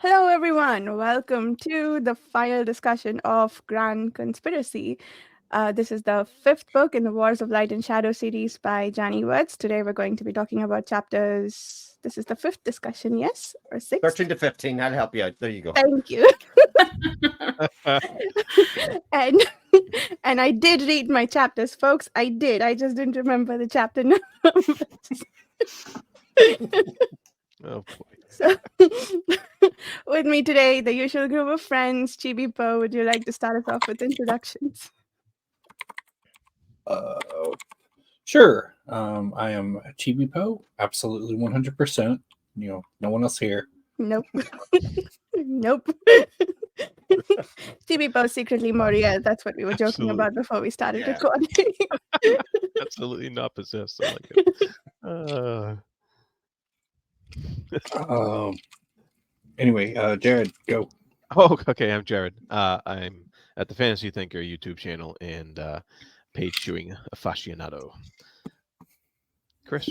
Hello, everyone. Welcome to the final discussion of Grand Conspiracy. This is the fifth book in the Wars of Light and Shadow series by Janny Wurts. Today, we're going to be talking about chapters. This is the fifth discussion, yes, or sixth? 13 to 15. I'll help you out. There you go. Thank you. and and I did read my chapters, folks. I did. I just didn't remember the chapter numbers. Oh boy. So, with me today, the usual group of friends. Chibi Po, would you like to start us off with introductions? Sure. I am Chibi Po, absolutely 100%. No one else here. Nope. Nope. Chibi Po secretly Moriel. That's what we were joking Absolutely. about before we started Yeah. recording. Absolutely not possessed. I like it. Anyway, Jared, go. Oh, okay. I'm Jared. I'm at the Fantasy Thinker YouTube channel and page chewing aficionado. Chris.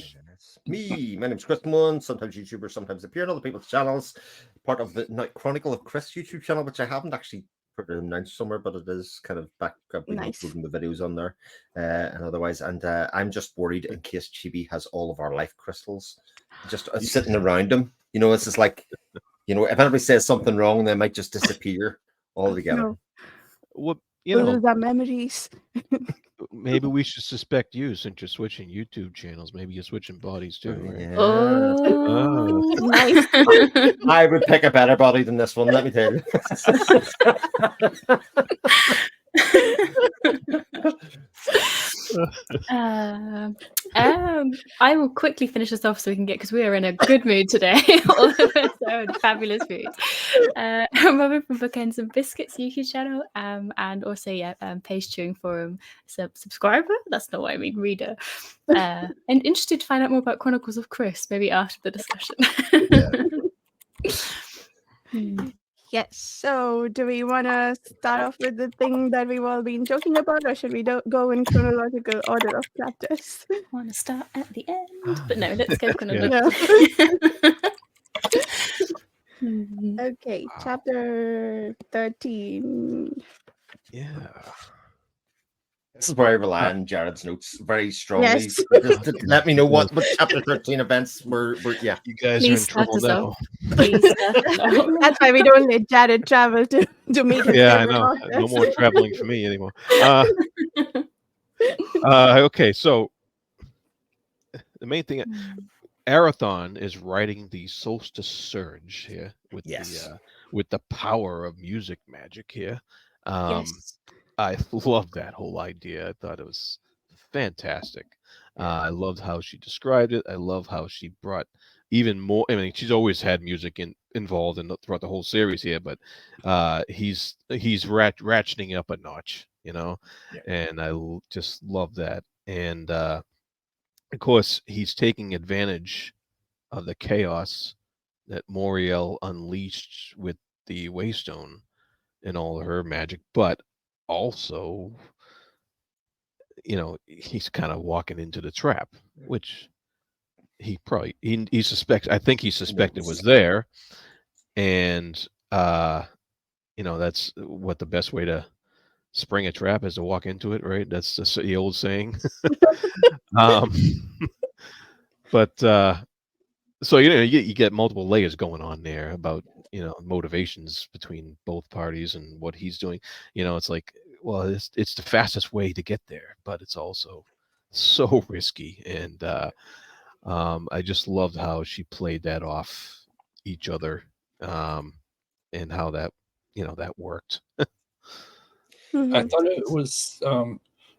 Me. My name's Chris Moon. Sometimes YouTubers sometimes appear on other people's channels. Part of the Night Chronicle of Chris YouTube channel, which I haven't actually put it announced somewhere, but it is kind of back. I've been Nice. uploading the videos on there and otherwise. And I'm just worried in case Chibi has all of our life crystals just sitting around him. It's just like, if anybody says something wrong, they might just disappear altogether. No. Well, We'll lose our memories. maybe we should suspect you since you're switching YouTube channels. Maybe you're switching bodies too, right? Yeah. Oh, nice. I would pick a better body than this one, let me tell you. I will quickly finish this off so we can get, because we are in a good mood today. All of us are in a fabulous mood. I'm Robin from Bookends and Biscuits YouTube channel, and also page chewing forum subscriber. That's not what I mean, reader. And interested to find out more about Chronicles of Chris, maybe after the discussion. Yes. So, do we want to start off with the thing that we've all been talking about, or should we go in chronological order of chapters? I want to start at the end, but no, let's go chronologically. No. Okay, chapter 13. Yeah. This is where I rely on Jared's notes very strongly. Yes. Just to let me know what chapter 13 events were. Yeah. You guys Please are in trouble start us now. Please start us off. That's why we don't let Jared travel to meet his Yeah, I favorite know. authors. No more traveling for me anymore. Okay, so the main thing, Arathon is writing the Solstice Surge here with the power of music magic here. Yes. I love that whole idea. I thought it was fantastic. I loved how she described it. I love how she brought even more. I mean, she's always had music involved throughout the whole series here, but he's ratcheting up a notch, and I just love that. And of course, he's taking advantage of the chaos that Moriel unleashed with the Waystone and all her magic, but also, he's kind of walking into the trap, which he suspects. I think he suspected was there, and that's what the best way to spring a trap is to walk into it, right? That's the old saying. But so you get multiple layers going on there about motivations between both parties and what he's doing. It's like, well, it's the fastest way to get there, but it's also so risky. And I just loved how she played that off each other, and how that that worked. I thought it was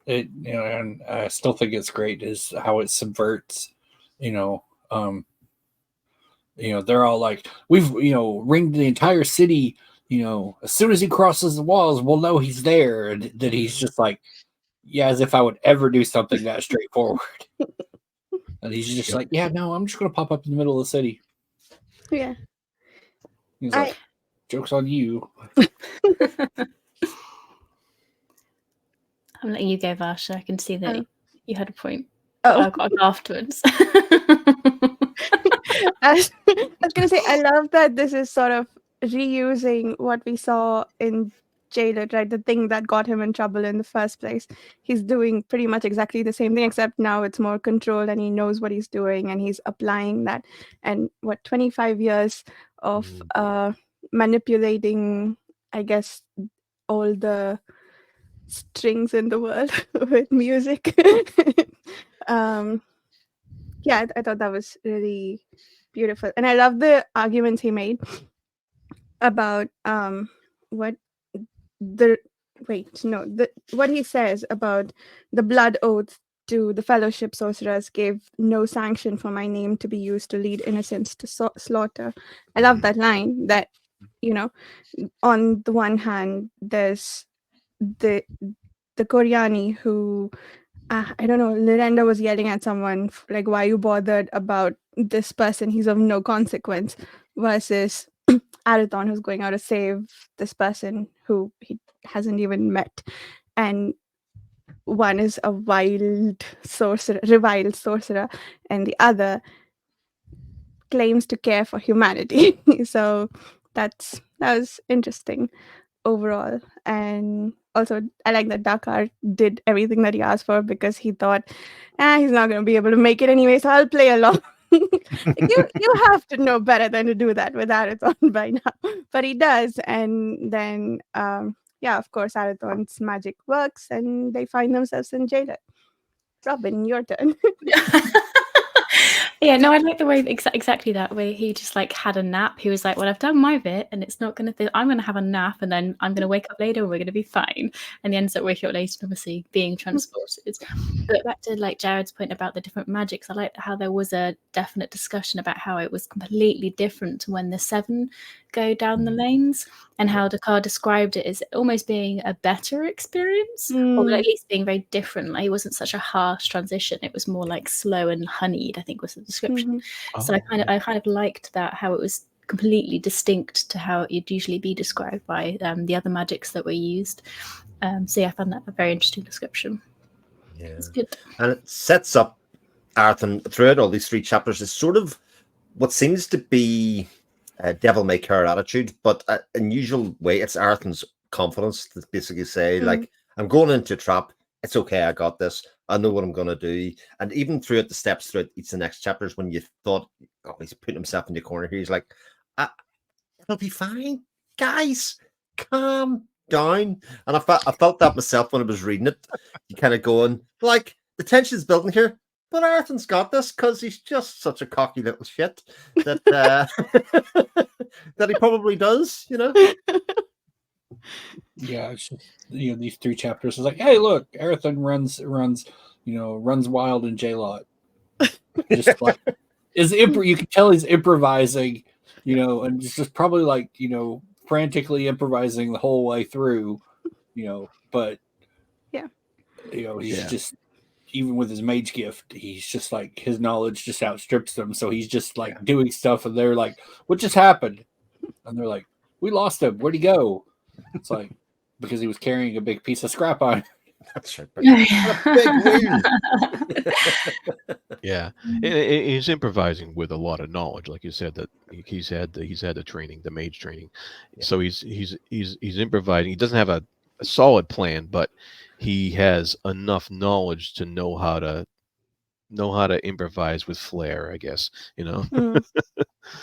and I still think it's great is how it subverts, they're all like, we've ringed the entire city, as soon as he crosses the walls we'll know he's there, and that he's just like, yeah, as if I would ever do something that straightforward. And he's just like, yeah, no, I'm just gonna pop up in the middle of the city. Yeah. He's like, joke's on you. I'm letting you go, Varsha. I can see that you had a point. Oh. I've got to go afterwards. I was going to say, I love that this is sort of reusing what we saw in Jailer, right? The thing that got him in trouble in the first place. He's doing pretty much exactly the same thing, except now it's more controlled and he knows what he's doing and he's applying that. And 25 years of manipulating, I guess, all the strings in the world with music. I thought that was really beautiful. And I love the arguments he made about what the what he says about the blood oath to the fellowship sorcerers gave no sanction for my name to be used to lead innocents to slaughter. I love that line, that on the one hand there's the Koreani who I don't know, Lorenda was yelling at someone like, why are you bothered about this person, he's of no consequence, versus Arathon, who's going out to save this person who he hasn't even met. And one is a reviled sorcerer, and the other claims to care for humanity. So that was interesting overall. And also, I like that Dakar did everything that he asked for, because he thought, he's not going to be able to make it anyway, so I'll play along. you have to know better than to do that with Arathon by now, but he does. And then of course, Arathon's magic works and they find themselves in jail. Robin, your turn. Yeah, no, I like the way exactly that way. He just like had a nap. He was like, well, I've done my bit and it's not going to, I'm going to have a nap and then I'm going to wake up later and we're going to be fine. And he ends up waking up later and obviously being transported. But back to like Jared's point about the different magics, I like how there was a definite discussion about how it was completely different to when the 7 go down the lanes, and how Dakar described it as almost being a better experience, or at least being very different. Like, it wasn't such a harsh transition. It was more like slow and honeyed, I think was the description. So I kind of liked that, how it was completely distinct to how it'd usually be described by the other magics that were used. So I found that a very interesting description. Yeah, it's good. And it sets up Arathon throughout all these 3 chapters is sort of what seems to be a devil may care attitude, but an unusual way. It's Arathon's confidence to basically say, like, I'm going into a trap. It's okay. I got this. I know what I'm going to do. And even throughout the steps throughout each of the next chapters, when you thought, oh, he's putting himself in the corner here, he's like, it'll be fine, guys. Calm down. And I felt that myself when I was reading it. You kind of going, like, the tension's building here, but Arathon's got this because he's just such a cocky little shit that that he probably does, Yeah, it's just, these 3 chapters is like, hey, look, Arathon runs wild in J-Lot. Just like you can tell he's improvising, and it's just probably like, frantically improvising the whole way through, but he's just, even with his mage gift, he's just like, his knowledge just outstrips them. So he's just like doing stuff, and they're like, what just happened? And they're like, we lost him. Where'd he go? It's like, because he was carrying a big piece of scrap on. That's right. A big win. Yeah, he's improvising with a lot of knowledge, like you said, that he's had the training, the mage training. Yeah. So he's improvising. He doesn't have a solid plan, but he has enough knowledge to know how to improvise with flair, I guess.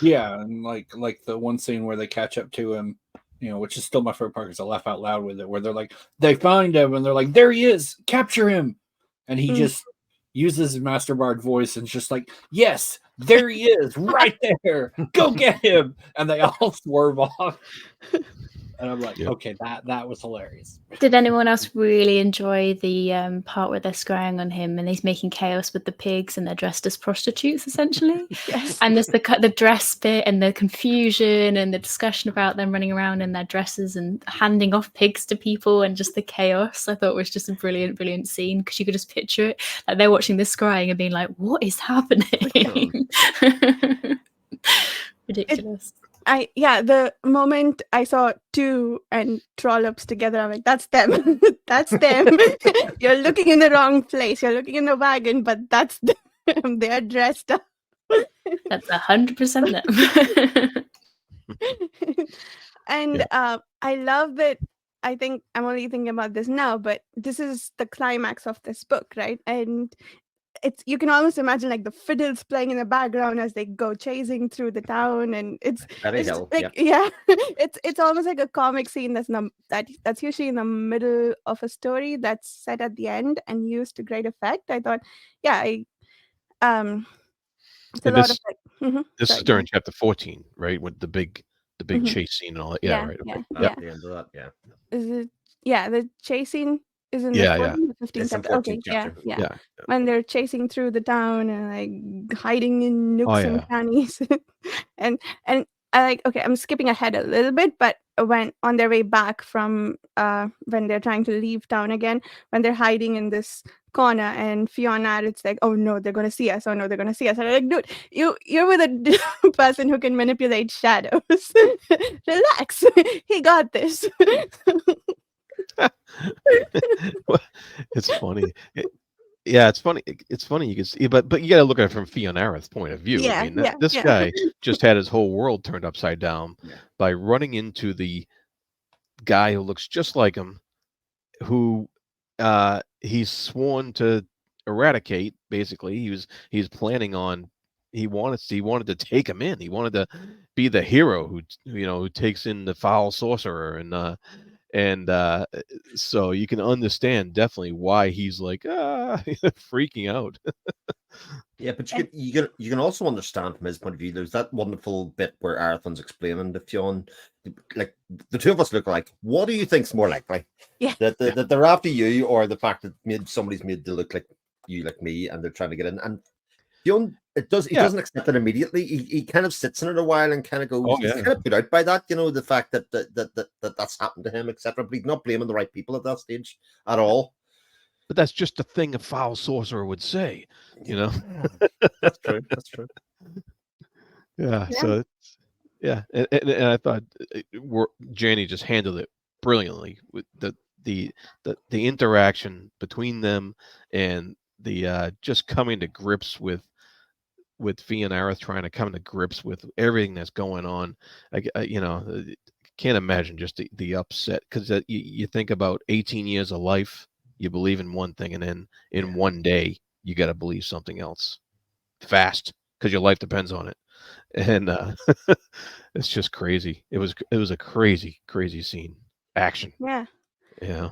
Yeah, and like the one scene where they catch up to him, which is still my favorite part, because I laugh out loud with it, where they're like, they find him and they're like, there he is, capture him, and he just uses his Master Bard voice and just like, yes, there he is, right there, go get him, and they all swerve off. And I'm like, okay, that was hilarious. Did anyone else really enjoy the part where they're scrying on him and he's making chaos with the pigs and they're dressed as prostitutes, essentially? Yes. And there's the dress bit and the confusion and the discussion about them running around in their dresses and handing off pigs to people, and just the chaos. I thought was just a brilliant scene, because you could just picture it. Like, they're watching this scrying and being like, what is happening? Ridiculous. The moment I saw 2 and Trollops together, I'm like, that's them. That's them. You're looking in the wrong place. You're looking in the wagon, but that's them. They are dressed up. That's 100% them. And Yeah. I love that. I think I'm only thinking about this now, but this is the climax of this book, right? And it's, you can almost imagine like the fiddles playing in the background as they go chasing through the town, and Betty it's just Hill. like, Yep. yeah, it's almost like a comic scene that's usually in the middle of a story that's set at the end and used to great effect. I thought, yeah, it's a And lot of this like, this is sorry, go during ahead. chapter 14, right? With the big Mhm. chase scene and all that. Yeah, Yeah, right. yeah, Okay. At Yep. yeah. the end of that, yeah. Is it? Yeah, the chasing is in the Yeah, yeah. 14th, 15th It's in chapter. 14th Okay, yeah, chapter. yeah. Yeah. When they're chasing through the town and like hiding in Oh nooks and yeah. crannies, and I like, okay, I'm skipping ahead a little bit, but when on their way back from when they're trying to leave town again, when they're hiding in this corner, and Fiona, it's like, oh no, they're gonna see us. Oh no, they're gonna see us. And I'm like, dude, you're with a person who can manipulate shadows. Relax, he got this. Well, it's funny. Yeah, it's funny. It's funny you can see, but you got to look at it from Fionara's point of view. I Yeah, mean, yeah, this yeah. guy just had his whole world turned upside down Yeah. by running into the guy who looks just like him, who he's sworn to eradicate. Basically, he's planning on. He wanted to take him in. He wanted to be the hero who takes in the foul sorcerer and so you can understand definitely why he's like freaking out. Yeah, but And you can also understand from his point of view. There's that wonderful bit where Arathon's explaining to Fionn, like the two of us look like. What do you think's more likely? yeah, That they're after you, or the fact that somebody's made to look like you, like me, and they're trying to get in? And Fionn, he Yeah. doesn't accept it immediately. He kind of sits in it a while and kind of goes. Oh He's yeah. kind of put out by that, the fact that's happened to him, etc. But he's not blaming the right people at that stage at all. But that's just a thing a foul sorcerer would say, you know. That's true. That's true. Yeah. yeah, So yeah, and I thought Janny just handled it brilliantly with the interaction between them and the just coming to grips with Fionara trying to come to grips with everything that's going on. Can't imagine just the upset because you think about 18 years of life, you believe in one thing, and then in one day you got to believe something else fast because your life depends on it, and it's just crazy. It was a crazy scene, action. yeah. Yeah,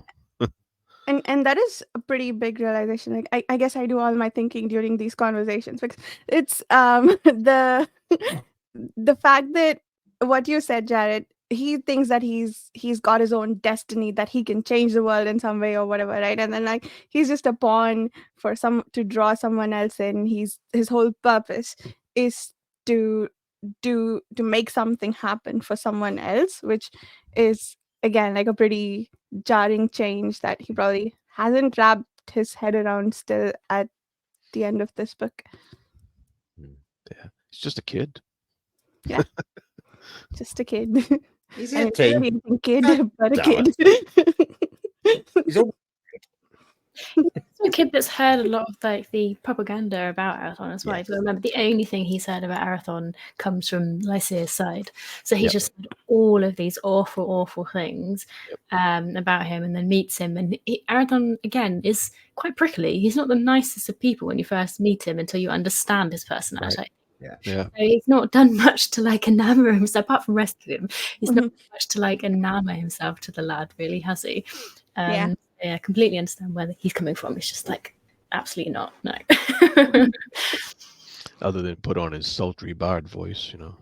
And that is a pretty big realization. Like I guess I do all my thinking during these conversations because it's the fact that what you said, Jared, he thinks that he's got his own destiny, that he can change the world in some way or whatever, right? And then like he's just a pawn for some to draw someone else in. His whole purpose is to to make something happen for someone else, which is again like a pretty jarring change that he probably hasn't wrapped his head around still at the end of this book. yeah. He's just a kid. Yeah, just a kid. He's I mean, 18. really a kid, God but a damn kid. He's over. A kid that's heard a lot of like the propaganda about Arathon as well. Yes. But remember, the only thing he's heard about Arathon comes from Lycia's side. So he's Yep. just heard all of these awful things about him, and then meets him. And Arathon again is quite prickly. He's not the nicest of people when you first meet him until you understand his personality. Yeah. So he's not done much to like enamor himself, apart from rescue him. He's not Mhm. done much to like enamor himself to the lad, really, has he? Yeah. Yeah, completely understand where he's coming from. It's just like absolutely not. No. Other than put on his sultry bard voice, And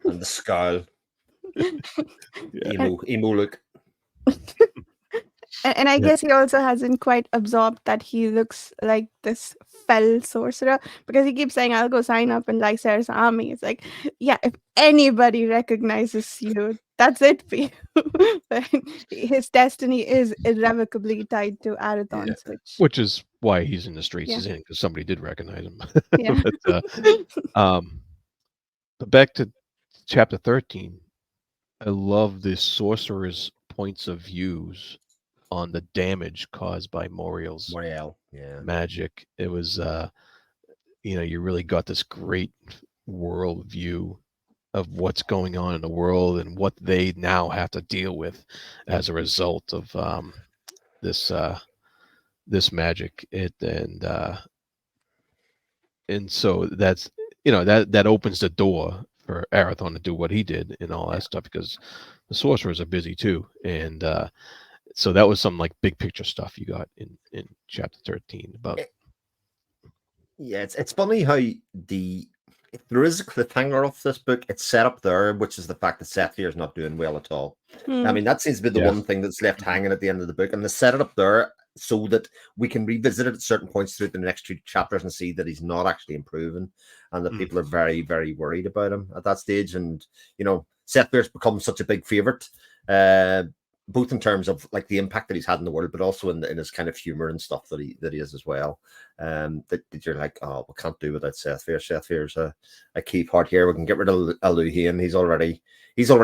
the scowl. Yeah. Emo look. And I Yeah. guess he also hasn't quite absorbed that he looks like this fell sorcerer, because he keeps saying, I'll go sign up in Lysair's army. It's like, yeah, if anybody recognizes you, that's it for you. But his destiny is irrevocably tied to Arathon's, Which is why he's in the streets Yeah. he's in, because somebody did recognize him. yeah. But back to chapter 13, I love the sorcerer's points of views on the damage caused by Moriel's Moriel. Yeah. magic. It was you really got this great world view of what's going on in the world and what they now have to deal with as a result of this this magic. And so that's that opens the door for Arathon to do what he did and all that stuff, because the sorcerers are busy too. And so that was some like big picture stuff you got in chapter 13 about. Yeah, it's funny how if there is a cliffhanger of this book, it's set up there, which is the fact that Sethlier's not doing well at all. I mean, that seems to be the Yeah. one thing that's left hanging at the end of the book, and they set it up there so that we can revisit it at certain points through the next 2 chapters and see that he's not actually improving, and that people are very, very worried about him at that stage. And Sethlier's become such a big favorite, both in terms of like the impact that he's had in the world, but also in his kind of humor and stuff that he is as well. That you're like, oh, we can't do without Sethier. Sethier's a key part here. We can get rid of Aluhian. He's already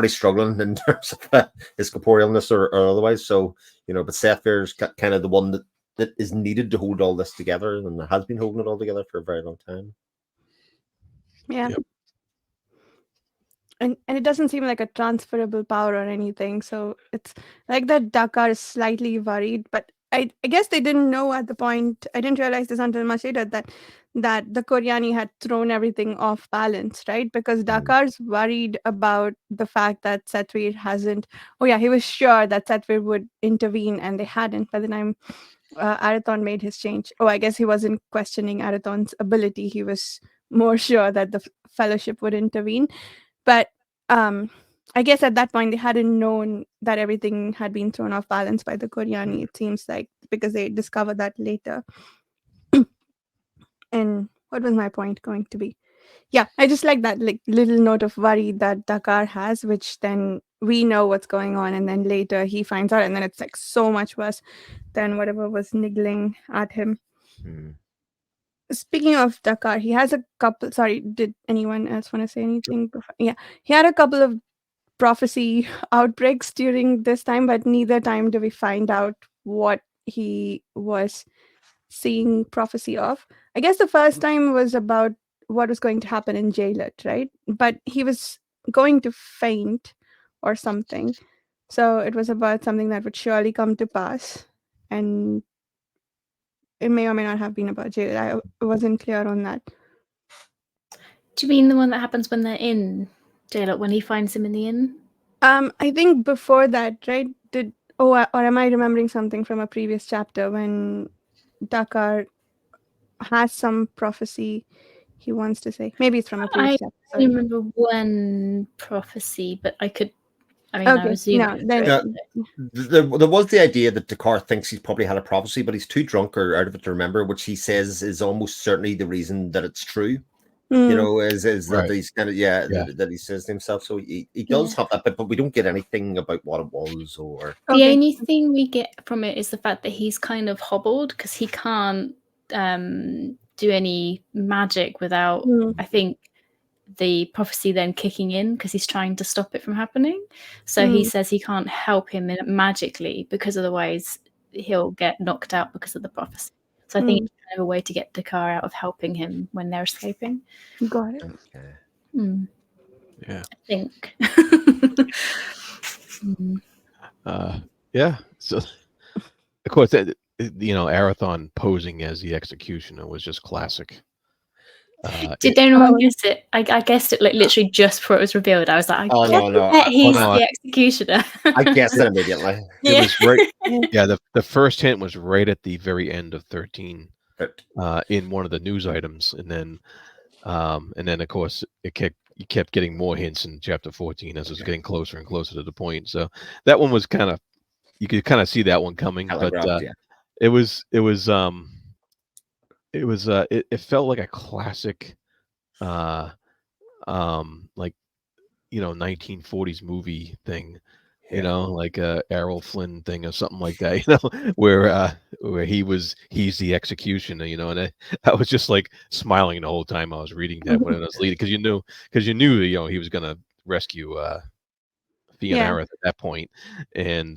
struggling in terms of his corporealness or otherwise. So but Sethier's kind of the one that is needed to hold all this together, and has been holding it all together for a very long time. Yeah. Yep. And it doesn't seem like a transferable power or anything. So it's like that Dakar is slightly worried, but I guess they didn't know at the point. I didn't realize this until much later that the Koryani had thrown everything off balance, right? Because Dakar's worried about the fact that Setvir hasn't. Oh yeah, he was sure that Setvir would intervene, and they hadn't by the time Arathon made his change. Oh, I guess he wasn't questioning Arathon's ability. He was more sure that the Fellowship would intervene. But I guess at that point they hadn't known that everything had been thrown off balance by the Koryani, it seems like, because they discovered that later. And what was my point going to be? Yeah, I just like that like little note of worry that Dakar has, which then we know what's going on, and then later he finds out, and then it's like so much worse than whatever was niggling at him. Speaking of Dakar, he has a couple. Sorry, did anyone else want to say anything? Yeah, he had a couple of prophecy outbreaks during this time, but neither time do we find out what he was seeing prophecy of. I guess the first time was about what was going to happen in Jailet, right? But he was going to faint or something. So it was about something that would surely come to pass. And it may or may not have been about Jailet. I wasn't clear on that. Do you mean the one that happens when they're in jail, when he finds him in the inn? I think before that, right? Or am I remembering something from a previous chapter when Dakar has some prophecy he wants to say? Maybe it's from a previous chapter. I don't remember one prophecy, but I Okay, assume no, then there was the idea that Dakar thinks he's probably had a prophecy, but he's too drunk or out of it to remember, which he says is almost certainly the reason that it's true. Is Right. that he's kind of that he says to himself. So he does have that, but we don't get anything about what it was or. The only thing we get from it is the fact that he's kind of hobbled because he can't do any magic without, I think, the prophecy then kicking in because he's trying to stop it from happening. So he says he can't help him magically because otherwise he'll get knocked out because of the prophecy. So I think it's kind of a way to get Dakar out of helping him when they're escaping. Got it. Okay. Yeah. I think. Yeah. So, of course, Arathon posing as the executioner was just classic. Did anyone guess it? I guessed it like literally just before it was revealed. I was like, he's the executioner. I guessed it immediately. It was right. Yeah, the first hint was right at the very end of 13, in one of the news items, and then of course you kept getting more hints in chapter 14 as it was getting closer and closer to the point. So that one was you could kind of see that one coming, but it felt like a classic, like 1940s movie thing, like a Errol Flynn thing or something like that, where he's the executioner, and I was just like smiling the whole time I was reading that when I was leading, because you knew he was gonna rescue Fionn at that point, and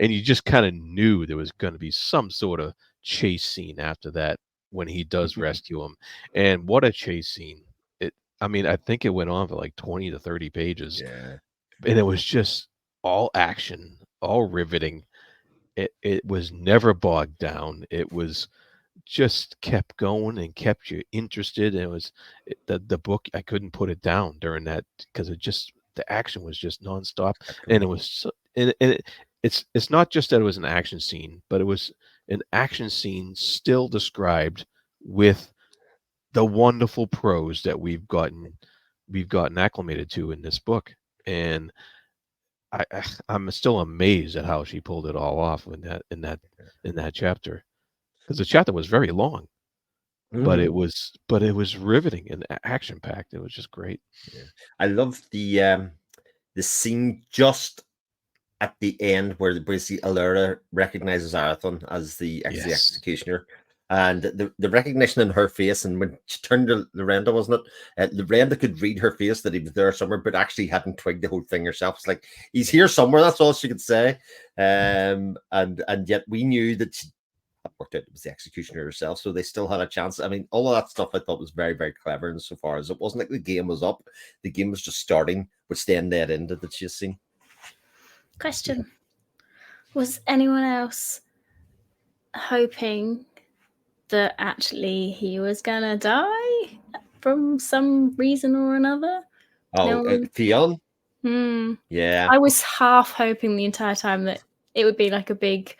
you just kind of knew there was going to be some sort of chase scene after that when he does rescue him. And what a chase scene I mean, I think it went on for like 20 to 30 pages, Yeah. and it was just all action, all riveting. It was never bogged down. It was just kept going and kept you interested. And the book. I couldn't put it down during that because the action was just nonstop, and it was it's not just that it was an action scene, but it was an action scene still described with the wonderful prose that we've gotten acclimated to in this book. And I'm still amazed at how she pulled it all off in that chapter, because the chapter was very long, but it Mm. was riveting and action packed. It was just great. Yeah. I love the scene just at the end where basically Alera recognizes Arathon as the Yes. executioner, and the recognition in her face, and when she turned to Lorenda, wasn't it? Lorenda could read her face that he was there somewhere, but actually hadn't twigged the whole thing herself. It's like he's here somewhere. That's all she could say. And yet we knew that she worked out it was the executioner herself, so they still had a chance. I mean, all of that stuff I thought was very, very clever insofar as it wasn't like the game was up; the game was just starting, which then led into the chase scene. Question: was anyone else hoping that actually he was gonna die from some reason or another? Oh, No. Theon? Yeah. Yeah. I was half hoping the entire time that it would be like a big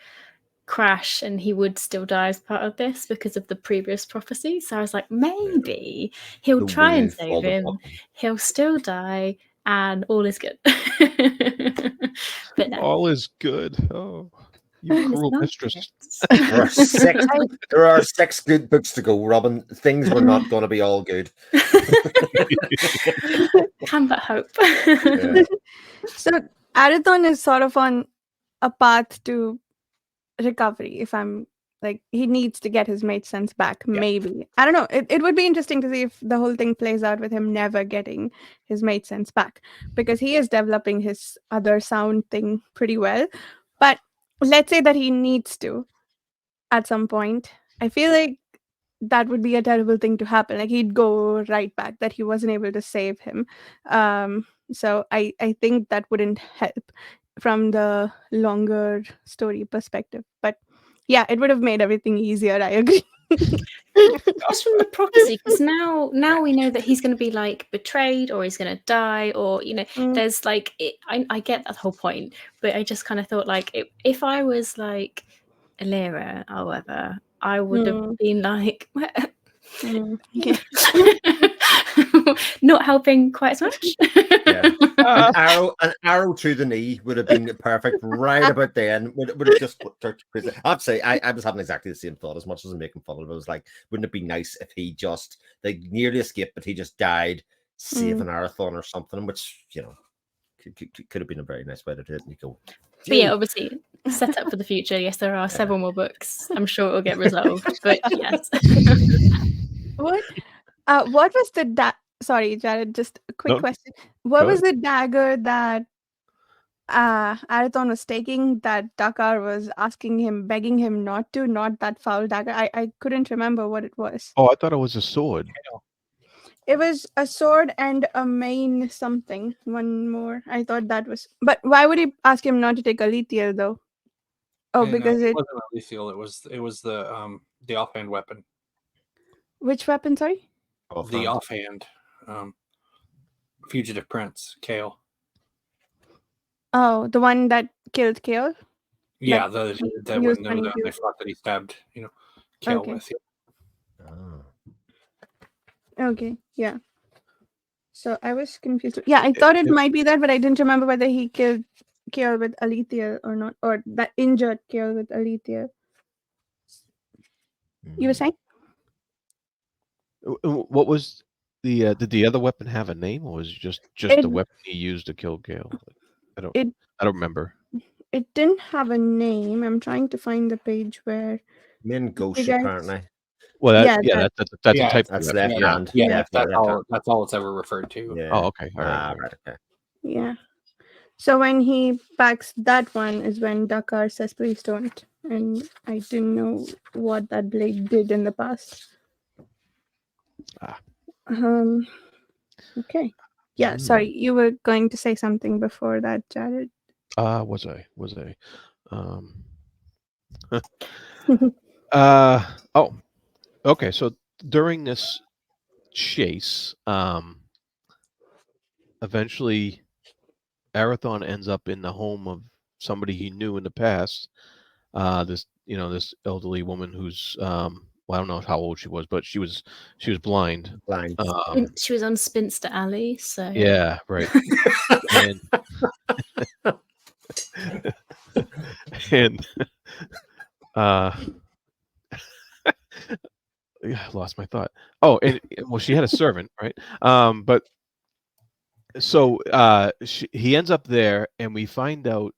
crash and he would still die as part of this because of the previous prophecy. So I was like, maybe he'll The try and wheels save fall him. apart. He'll still die and all is good. But no. All is good. Oh, you It's cruel not mistress. good. There are 6 good books to go, Robin. Things were not going to be all good. Can but hope. Yeah. So Arathon is sort of on a path to recovery. If I'm like, he needs to get his mate sense back. Yeah. Maybe, I don't know. It would be interesting to see if the whole thing plays out with him never getting his mate sense back, because he is developing his other sound thing pretty well. But let's say that he needs to at some point. I feel like that would be a terrible thing to happen. Like, he'd go right back, that he wasn't able to save him. So I think that wouldn't help from the longer story perspective. But yeah, it would have made everything easier. I agree. Just from the prophecy, because now we know that he's going to be like betrayed, or he's going to die, or there's like I get that whole point, but I just kind of thought like if I was like Alera or whatever, I would have been like Yeah. not helping quite as much. Yeah. An arrow to the knee would have been perfect right about then. Would have just turned crazy. I have to say, I was having exactly the same thought. As much as I'm making fun of it, I was like, wouldn't it be nice if he just nearly escaped, but he just died saving Arathon or something, which could have been a very nice way to do it. And you go, but yeah, obviously set up for the future. Yes, there are several more books. I'm sure it'll get resolved. But yes. What was the sorry, Jared, just a quick question. What was the dagger that Arathon was taking that Dakar was begging him not that foul dagger? I couldn't remember what it was. Oh, I thought it was a sword. It was a sword and a main something. One more. I thought that was. But why would he ask him not to take Alethea though? Oh, because it wasn't Alethea. It was the offhand weapon. Which weapon? Sorry. The offhand. Fugitive Prince, Kale. Oh, the one that killed Kale? Yeah, that one they thought that he stabbed, Kale with. Okay, yeah. So I was confused. Yeah, I thought it might be that, but I didn't remember whether he killed Kale with Alethea or not, or that injured Kale with Alethea. You were saying? What was did the other weapon have a name, or was it just the weapon he used to kill Gale? I don't remember. It didn't have a name. I'm trying to find the page where main ghost apparently. Well, that's a type. That's left hand. Yeah, that's all it's ever referred to. Yeah. Oh, okay. All right. Right. Okay. Yeah. So when he packs that one is when Dakar says, "Please don't." And I didn't know what that blade did in the past. Okay. Yeah, sorry, you were going to say something before that, Jared. Was I? Um, oh, okay. So during this chase, eventually Arathon ends up in the home of somebody he knew in the past. This elderly woman who's well, I don't know how old she was, but she was blind. Blind. She was on Spinster Alley, so Yeah, right. And and uh yeah, I lost my thought. Oh, and well, she had a servant, right? But so he ends up there, and we find out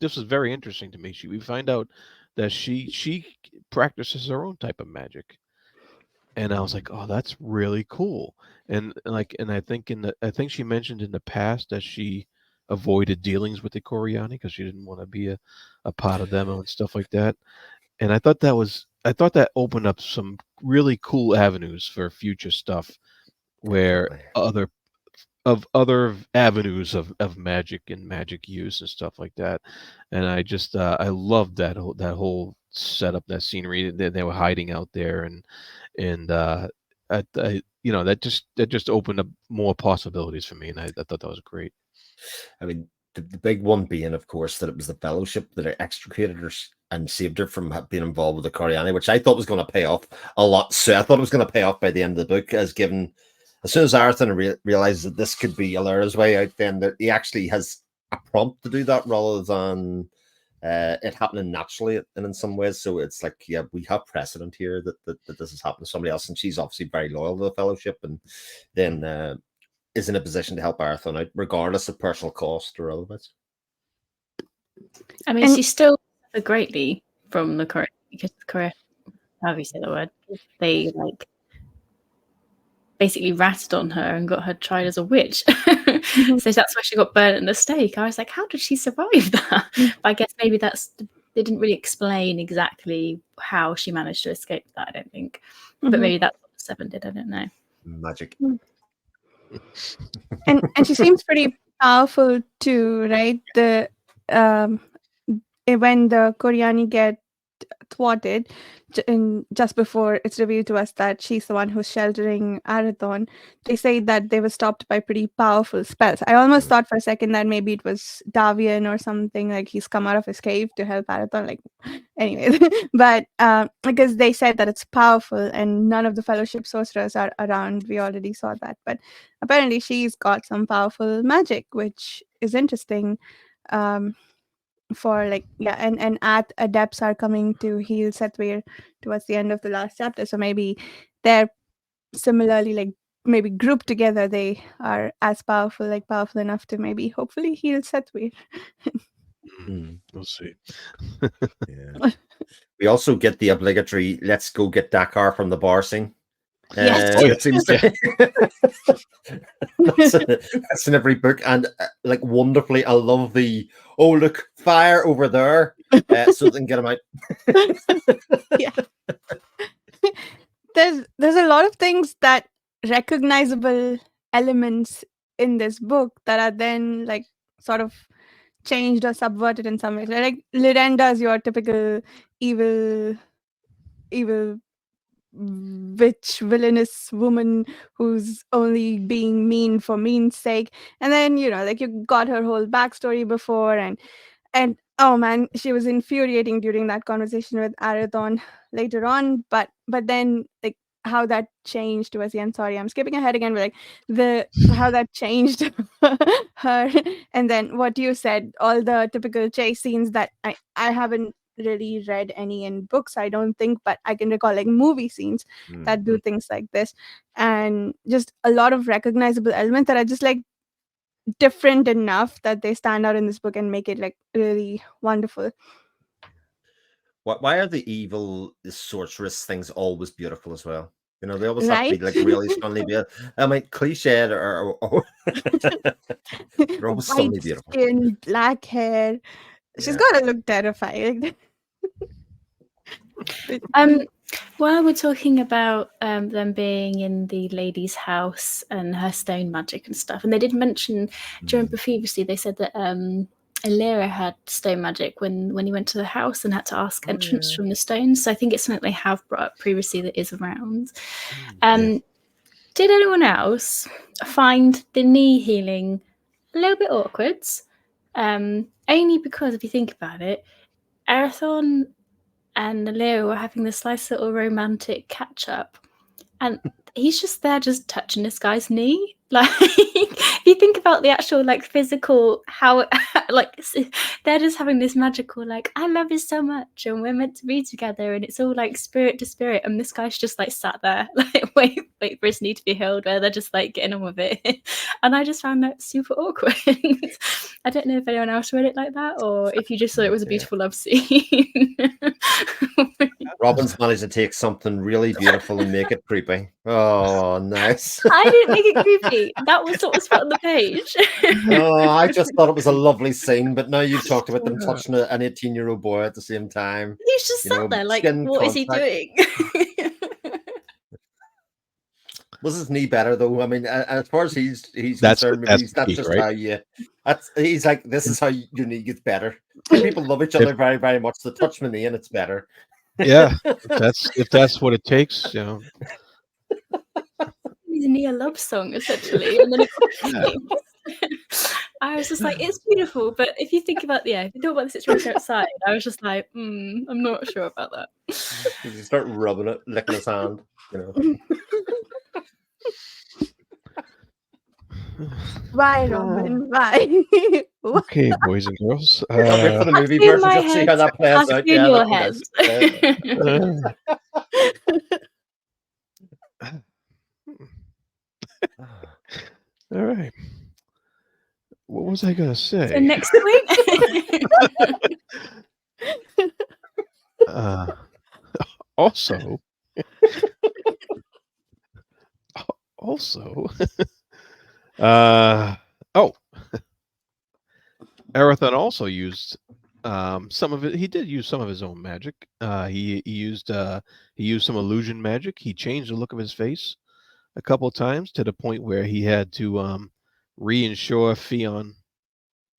this was very interesting to me. We find out that she practices her own type of magic, and I was like, oh, that's really cool. And I think she mentioned in the past that she avoided dealings with the Koreani because she didn't want to be a part of them and stuff like that. And I thought that opened up some really cool avenues for future stuff where Definitely. other avenues of magic and magic use and stuff like that. And I loved that whole setup, that scenery. They were hiding out there, and that just opened up more possibilities for me, and I thought that was great. I mean, the big one being, of course, that it was the Fellowship that extricated her and saved her from being involved with the Coriani, which I thought was going to pay off a lot. So I thought it was going to pay off by the end of the book, as soon as Arathon realizes that this could be Alara's way out, then that he actually has a prompt to do that rather than it happening naturally in some ways. So it's like, yeah, we have precedent here that this has happened to somebody else, and she's obviously very loyal to the Fellowship, and then is in a position to help Arathon out, regardless of personal cost or otherwise. I mean, And- she still suffered greatly from the Korea, because however you say the word, they basically ratted on her and got her tried as a witch. So that's why she got burnt at the stake. I was like, how did she survive that? But I guess maybe they didn't really explain exactly how she managed to escape that, I don't think. But maybe that's what the Seven did, I don't know. Magic. and she seems pretty powerful too, right? The when the Koreani get thwarted, and just before it's revealed to us that she's the one who's sheltering Arathon, they say that they were stopped by pretty powerful spells. I almost thought for a second that maybe it was Davian or something, like he's come out of his cave to help Arathon. Like, anyway, but because they said that it's powerful and none of the Fellowship sorcerers are around, we already saw that. But apparently, she's got some powerful magic, which is interesting. For like, yeah, and adepts are coming to heal Satvir towards the end of the last chapter, so maybe they're similarly, like, maybe grouped together, they are as powerful, like powerful enough to maybe hopefully heal Satvir. We'll see. Yeah. We also get the obligatory "Let's go get Dakar from the bar" scene. Yes. It seems that's in every book, and like wonderfully, I love the look, fire over there, so they can get him out. Yeah. There's a lot of things, that recognizable elements in this book, that are then like sort of changed or subverted in some ways. Like Lyrenda is your typical evil witch, villainous woman who's only being mean for mean's sake. And then, like, you got her whole backstory before, and oh man, she was infuriating during that conversation with Arathon later on. But then, like, how that changed towards the end. Sorry, I'm skipping ahead again, but like how that changed her. And then what you said, all the typical chase scenes that I haven't really read any in books, I don't think, but I can recall like movie scenes that do things like this, and just a lot of recognizable elements that are just like different enough that they stand out in this book and make it like really wonderful. Why are the evil sorceress things always beautiful as well? They always have to Right? be like really strongly beautiful. I mean, cliched or they're always White suddenly beautiful. skin, black hair. She's Yeah. got to look terrifying. While we're talking about them being in the lady's house and her stone magic and stuff, and they did mention during previously, they said that Illyria had stone magic when he went to the house and had to ask entrance from the stones. So I think it's something they have brought up previously that is around. Did anyone else find the knee healing a little bit awkward? Only because if you think about it, Arathon and Illyria were having this nice little romantic catch up, and he's just there just touching this guy's knee. Like if you think about the actual like physical how like they're just having this magical like I love you so much and we're meant to be together and it's all like spirit to spirit, and this guy's just like sat there like wait for his knee to be healed where they're just like getting on with it. And I just found that super awkward. I don't know if anyone else read it like that or if you just thought it was a beautiful love scene. Robin's managed to take something really beautiful and make it creepy. Oh, nice. I didn't make it creepy. That was what was put on the page. Oh, I just thought it was a lovely scene, but now you've talked about them touching an 18-year-old boy at the same time. He's just sat there like, what is he doing? Was his knee better though? I mean, as far as he's That's concerned, the- maybe that's that's the key, just right? how you. He's like, this is how your knee gets better. Two people love each other very, very much. They touch my knee and it's better. Yeah, if that's what it takes, you know. He's near love song essentially, and then it I was just like, it's beautiful, but if you think about if you talk about the situation outside, I was just like, I'm not sure about that. You start rubbing it, licking his hand, you know. Why, Robin? Why? Okay, boys and girls. Can't wait for the movie in version. my Just see head, how that plays ask out. in Yeah, your that'd be head. All right. What was I gonna say? So next point. Also, Arathon also used some of it. He did use some of his own magic. He used some illusion magic. He changed the look of his face a couple of times to the point where he had to reinsure Fion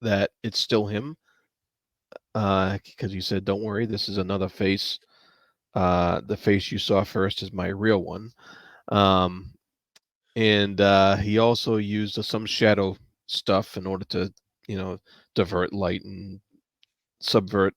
that it's still him. Because he said, "Don't worry, this is another face. The face you saw first is my real one." And he also used some shadow stuff in order to, divert light and subvert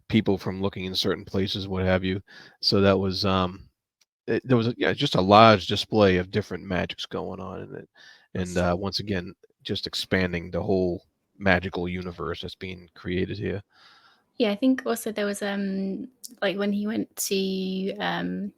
people from looking in certain places, what have you. So that was there was just a large display of different magics going on in it, and once again, just expanding the whole magical universe that's being created here. Yeah, I think also there was like when he went to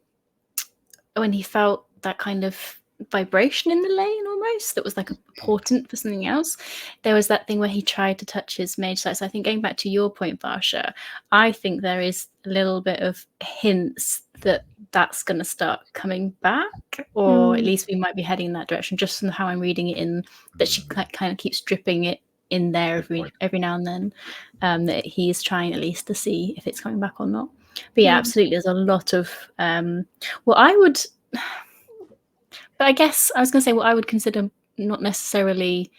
when he felt that kind of vibration in the lane almost that was like a portent for something else. There was that thing where he tried to touch his mage sight. So I think going back to your point, Varsha, I think there is a little bit of hints that that's going to start coming back, or at least we might be heading in that direction, just from how I'm reading it in that she kind of keeps dripping it in there every now and then, that he's trying at least to see if it's coming back or not. But yeah, absolutely, there's a lot of what I would, but I guess I was going to say what I would consider not necessarily,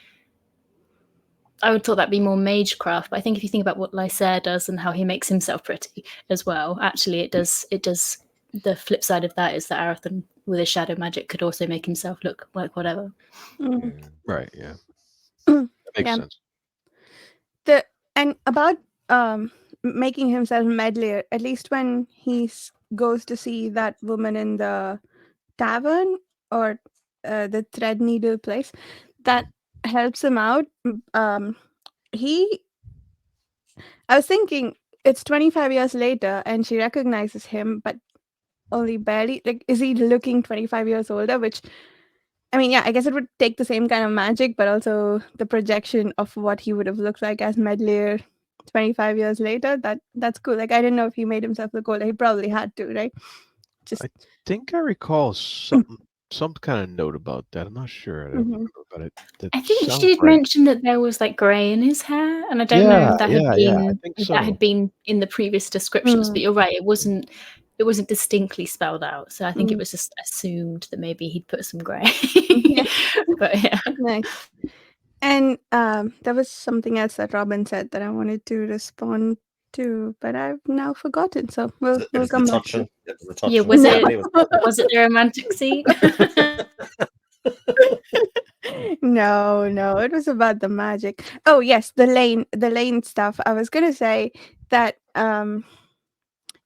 I would thought that'd be more magecraft, but I think if you think about what Lysair does and how he makes himself pretty as well, actually it does the flip side of that is that Arathon with his shadow magic could also make himself look like whatever. Right, yeah. That makes sense. And about making himself meddler, at least when he goes to see that woman in the tavern or the thread needle place, that helps him out. I was thinking it's 25 years later and she recognizes him, but only barely. Like, is he looking 25 years older? Which, I mean, yeah, I guess it would take the same kind of magic, but also the projection of what he would have looked like as Medlier 25 years later. That's cool. Like, I didn't know if he made himself look older. He probably had to, right? I think I recall something some kind of note about that. I'm not sure. I don't Mhm. remember, but that I think sounds she did right. mention that there was like grey in his hair, and I don't know Yeah, if that yeah, had yeah. I been think if that had so. been in the previous descriptions. But Mm, you're right, it wasn't distinctly spelled out. So I think it mm. was just assumed that maybe he'd put some grey. Yeah, But yeah. nice. And there was something else that Robin said that I wanted to respond to, but I've now forgotten. So It we'll was the come back to touching. it. It was the Yeah, touching. was No. it Stephanie was touching. was it the romantic scene? No, it was about the magic. Oh yes, the lane stuff. I was gonna say that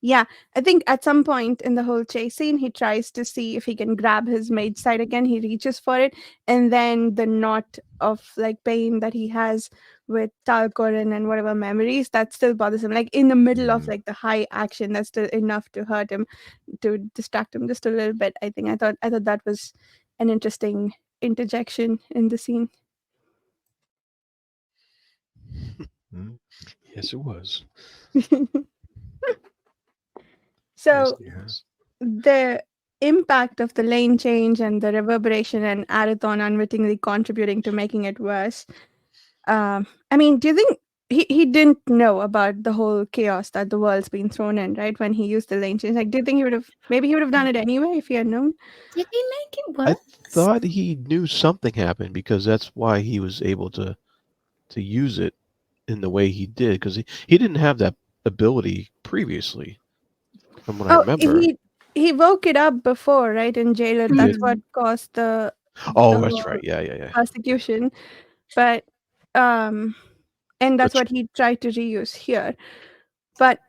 yeah, I think at some point in the whole chase scene, he tries to see if he can grab his mage side again. He reaches for it, and then the knot of like pain that he has with Talcorin and whatever memories that still bothers him. Like in the middle of Mm. like the high action, that's still enough to hurt him, to distract him just a little bit. I think I thought that was an interesting interjection in the scene. Mm. Yes, it was. Yes, So it was. the impact of the lane change and the reverberation and Arathon unwittingly contributing to making it worse. I mean, do you think he didn't know about the whole chaos that the world's been thrown in, right? When he used the lane change, like, do you think he would have done it anyway if he had known? Did he make it I worse? thought he knew something happened because that's why he was able to use it in the way he did because he didn't have that ability previously, from what I Oh, remember. he woke it up before, right? In jailer, He that's did. what caused the Oh, that's whole right. Yeah, yeah, yeah. persecution. But and that's But what he tried to reuse here. But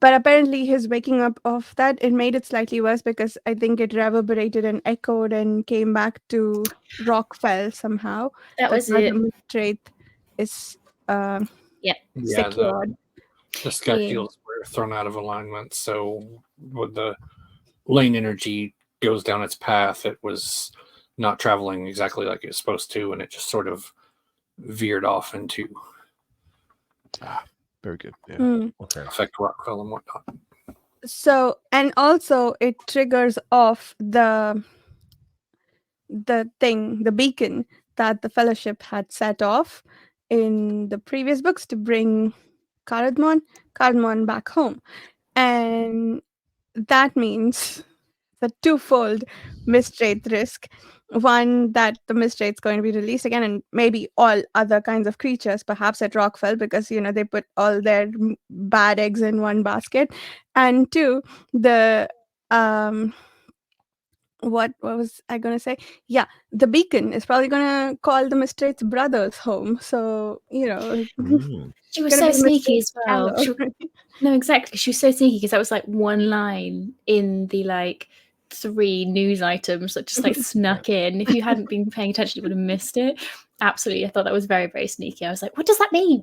apparently his waking up of that, it made it slightly worse because I think it reverberated and echoed and came back to Rockfell somehow. That That's was why the it. Myth is um Yep. Yeah, secured. the Yeah. schedules were thrown out of alignment. So when the lane energy goes down its path, it was not traveling exactly like it was supposed to, and it just sort of veered off into very good. Yeah. Mm. Okay. affect Rockfell and whatnot. So, and also it triggers off the beacon that the Fellowship had set off in the previous books to bring Cardamon back home. And that means the twofold Mistwraith risk. One, that the Mistwraith's going to be released again, and maybe all other kinds of creatures, perhaps at Rockfell, because they put all their bad eggs in one basket. And two, the what was I gonna say? Yeah, the beacon is probably gonna call the Mistwraith's brothers home. So Mm. She was gonna so be sneaky Mistwraith's as well. gallows. No, exactly. She was so sneaky because that was like one line in the like 3 news items that just like snuck in. If you hadn't been paying attention, you would have missed it. Absolutely. I thought that was very, very sneaky. I was like, what does that mean?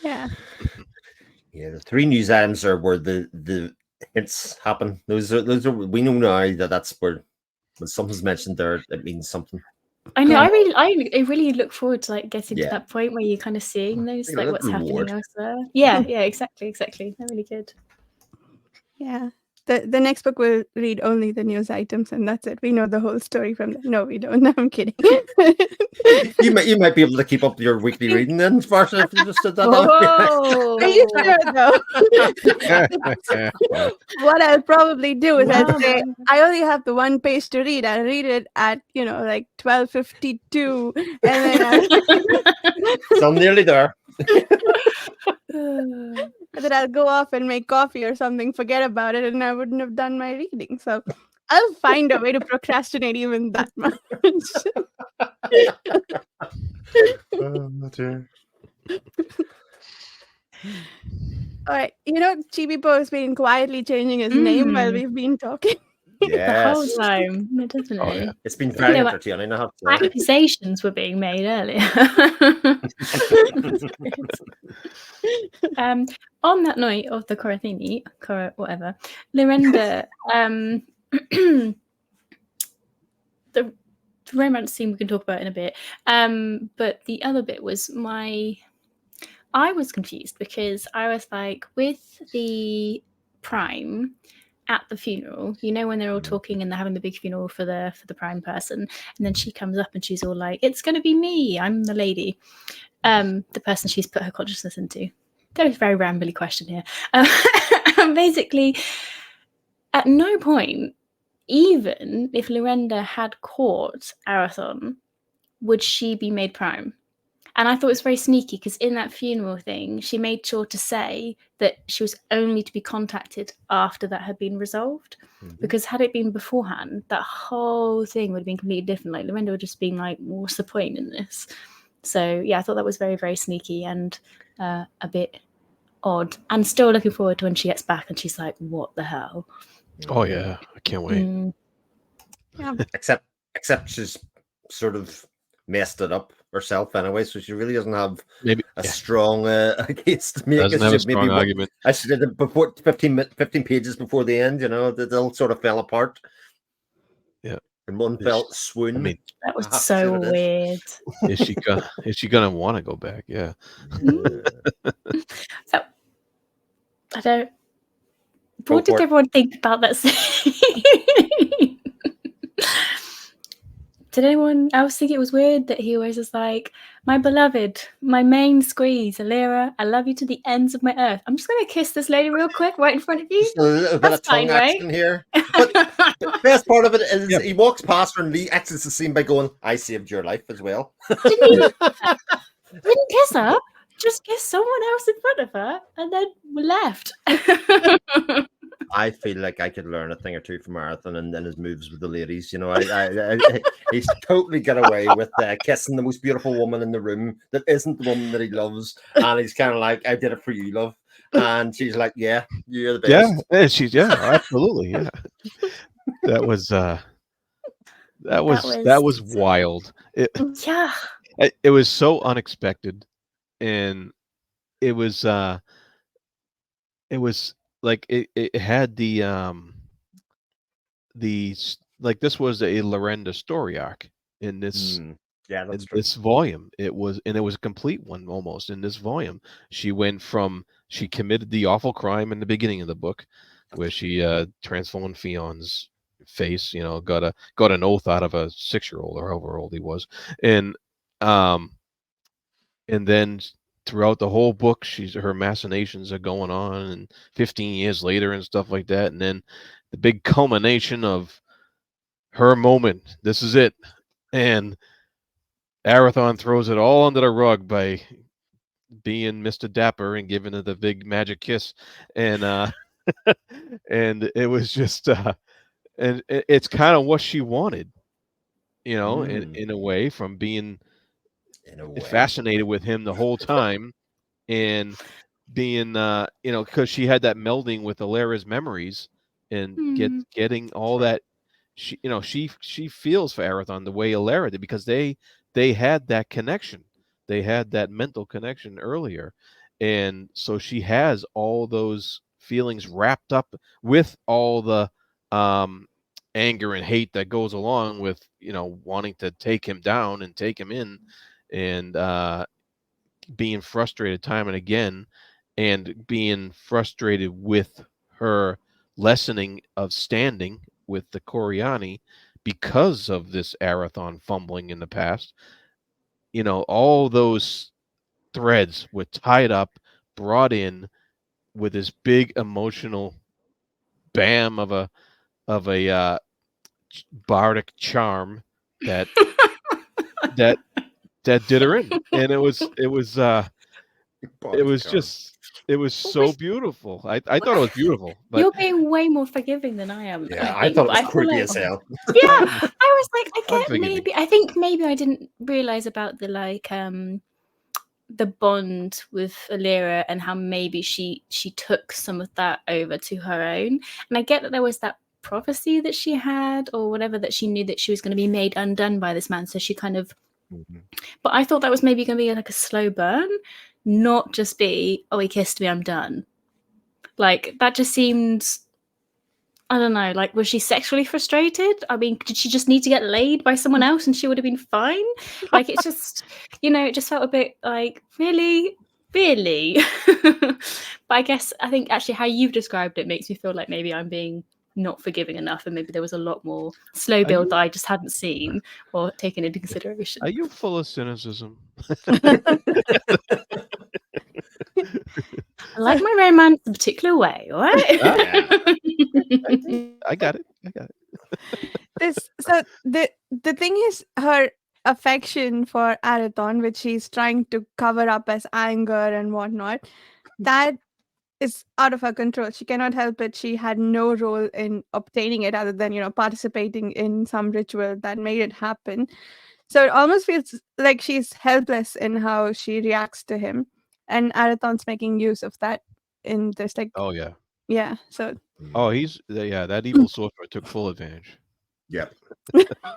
Yeah. Yeah, the 3 news items are where the hints happen. Those are we know now that that's where when something's mentioned there, it means something. I know. Yeah. I really look forward to like getting to Yeah. that point where you're kind of seeing those, Like a like little what's happening reward. elsewhere. Yeah, exactly. They're really good. Yeah. The next book will read only the news items, and that's it. We know the whole story from there. No, we don't. No, I'm kidding. You might be able to keep up your weekly reading then, Varsha, if you just did that. Whoa! Are you sure though? What I'll probably do is I'll say Wow. I only have the one page to read. I'll read it at like 12:52, and then So I'm nearly there. and then I'll go off and make coffee or something. Forget about it, and I wouldn't have done my reading. So I'll find a way to procrastinate even that much. Oh, dear. All right, Chibipo has been quietly changing his name while we've been talking. The whole Yes. time. No, definitely. Oh yeah. It's been very You know, entertaining, I have to say. accusations were being made earlier. On that night of the Korathini, whatever, Lorenda, the romance scene we can talk about in a bit. But the other bit was I was confused because I was like, with the Prime at the funeral, you know, when they're all talking and they're having the big funeral for the prime person, and then she comes up and she's all like, "It's going to be me. I'm the lady." The person she's put her consciousness into. There's a very rambly question here. Basically, at no point, even if Lorenda had caught Arathon, would she be made prime. And I thought it was very sneaky because in that funeral thing, she made sure to say that she was only to be contacted after that had been resolved. Because had it been beforehand, that whole thing would have been completely different. Like Lorenda would just been like, what's the point in this? So yeah, I thought that was very, very sneaky and a bit odd. And still looking forward to when she gets back and she's like, what the hell? Oh yeah, I can't wait. Yeah. Except she's sort of messed it up herself anyway, so she really doesn't have Maybe a strong case to make. doesn't have a strong argument. I she did it before 15 pages before the end, you know, that all sort of fell apart. Yeah. In one fell swoon. I mean, that was so weird. Is she gonna want to go back? Yeah. So I don't. What did everyone think about that scene? Did anyone else think it was weird that he always was like, "My beloved, my main squeeze, Alira, I love you to the ends of my earth. I'm just going to kiss this lady real quick right in front of you." Just a little bit of tongue action here. But the best part of it is he walks past her and he exits the scene by going, "I saved your life as well." Didn't kiss her, just kiss someone else in front of her and then left. I feel like I could learn a thing or two from Marathon and then his moves with the ladies. You know, he's totally got away with kissing the most beautiful woman in the room that isn't the woman that he loves, and he's kind of like, "I did it for you, love," and she's like, "Yeah, you're the best." Yeah, she's absolutely, yeah. That was wild. It was so unexpected, and it was like it had the like this was a Lorenda story arc in this this volume. It was a complete one almost in this volume. She committed the awful crime in the beginning of the book where she transformed Fion's face, you know, got an oath out of a 6-year-old or however old he was, and then throughout the whole book, her machinations are going on, and 15 years later and stuff like that. And then the big culmination of her moment. This is it. And Arathon throws it all under the rug by being Mr. Dapper and giving it the big magic kiss. And and it was just and it's kind of what she wanted, you know, in a way, from being fascinated with him the whole time and being you know, because she had that melding with Alera's memories and getting all that she, you know, she feels for Arathon the way Alera did, because they had that connection, they had that mental connection earlier, and so she has all those feelings wrapped up with all the anger and hate that goes along with, you know, wanting to take him down and take him in, and being frustrated time and again, and being frustrated with her lessening of standing with the Coriani because of this Arathon fumbling in the past. You know, all those threads were tied up, brought in with this big emotional bam of a bardic charm that that did her in, and it was so beautiful. I thought it was beautiful. But you're being way more forgiving than I am. Yeah, I thought it was creepy as hell. Yeah, I was like, I think maybe I didn't realize about the the bond with Alira and how maybe she took some of that over to her own. And I get that there was that prophecy that she had or whatever, that she knew that she was going to be made undone by this man, so she kind of but I thought that was maybe going to be like a slow burn, not just be, "Oh, he kissed me, I'm done." Like, that just seemed, I don't know, like, was she sexually frustrated? I mean, did she just need to get laid by someone else and she would have been fine? Like, it's just, you know, it just felt a bit like, really? But I think actually how you've described it makes me feel like maybe I'm being not forgiving enough, and maybe there was a lot more slow build that I just hadn't seen or taken into consideration. Are you full of cynicism? I like my romance a particular way, all right? I got it. So the thing is, her affection for Arathon, which she's trying to cover up as anger and whatnot, that is out of her control. She cannot help it. She had no role in obtaining it other than, participating in some ritual that made it happen. So it almost feels like she's helpless in how she reacts to him. And Arathon's making use of that in this, Oh yeah. yeah. So Oh, that evil sorcerer took full advantage. Yep.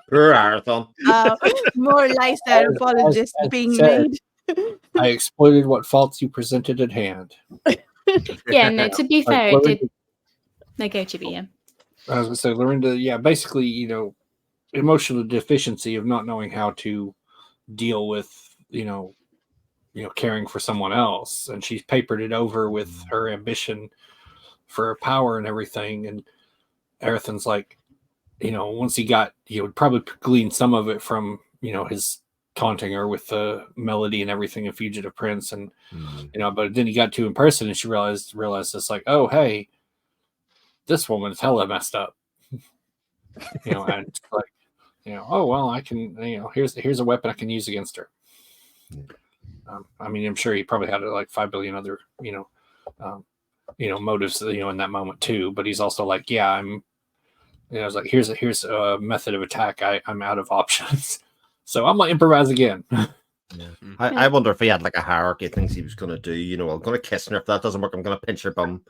Poor Arathon. more lifestyle apologists as being said, made. I exploited what faults you presented at hand. Yeah, no, to be fair, it Lorinda, did. No, go Chibi, yeah. I was going to say, Lorinda, basically, emotional deficiency of not knowing how to deal with, caring for someone else. And she's papered it over with her ambition for power and everything. And Arathon's like, once he got, would probably glean some of it from, his taunting her with the melody and everything in Fugitive Prince. And, but then he got to in person and she realized it's like, oh, hey, this woman's hella messed up. And it's like, oh, well, I can, here's a weapon I can use against her. I'm sure he probably had like 5 billion other, motives, in that moment too. But he's also like, yeah, I was like, here's a method of attack. I'm out of options. So I'm gonna improvise again. Yeah. I wonder if he had like a hierarchy of things he was going to do. I'm going to kiss her. If that doesn't work, I'm going to pinch her bum.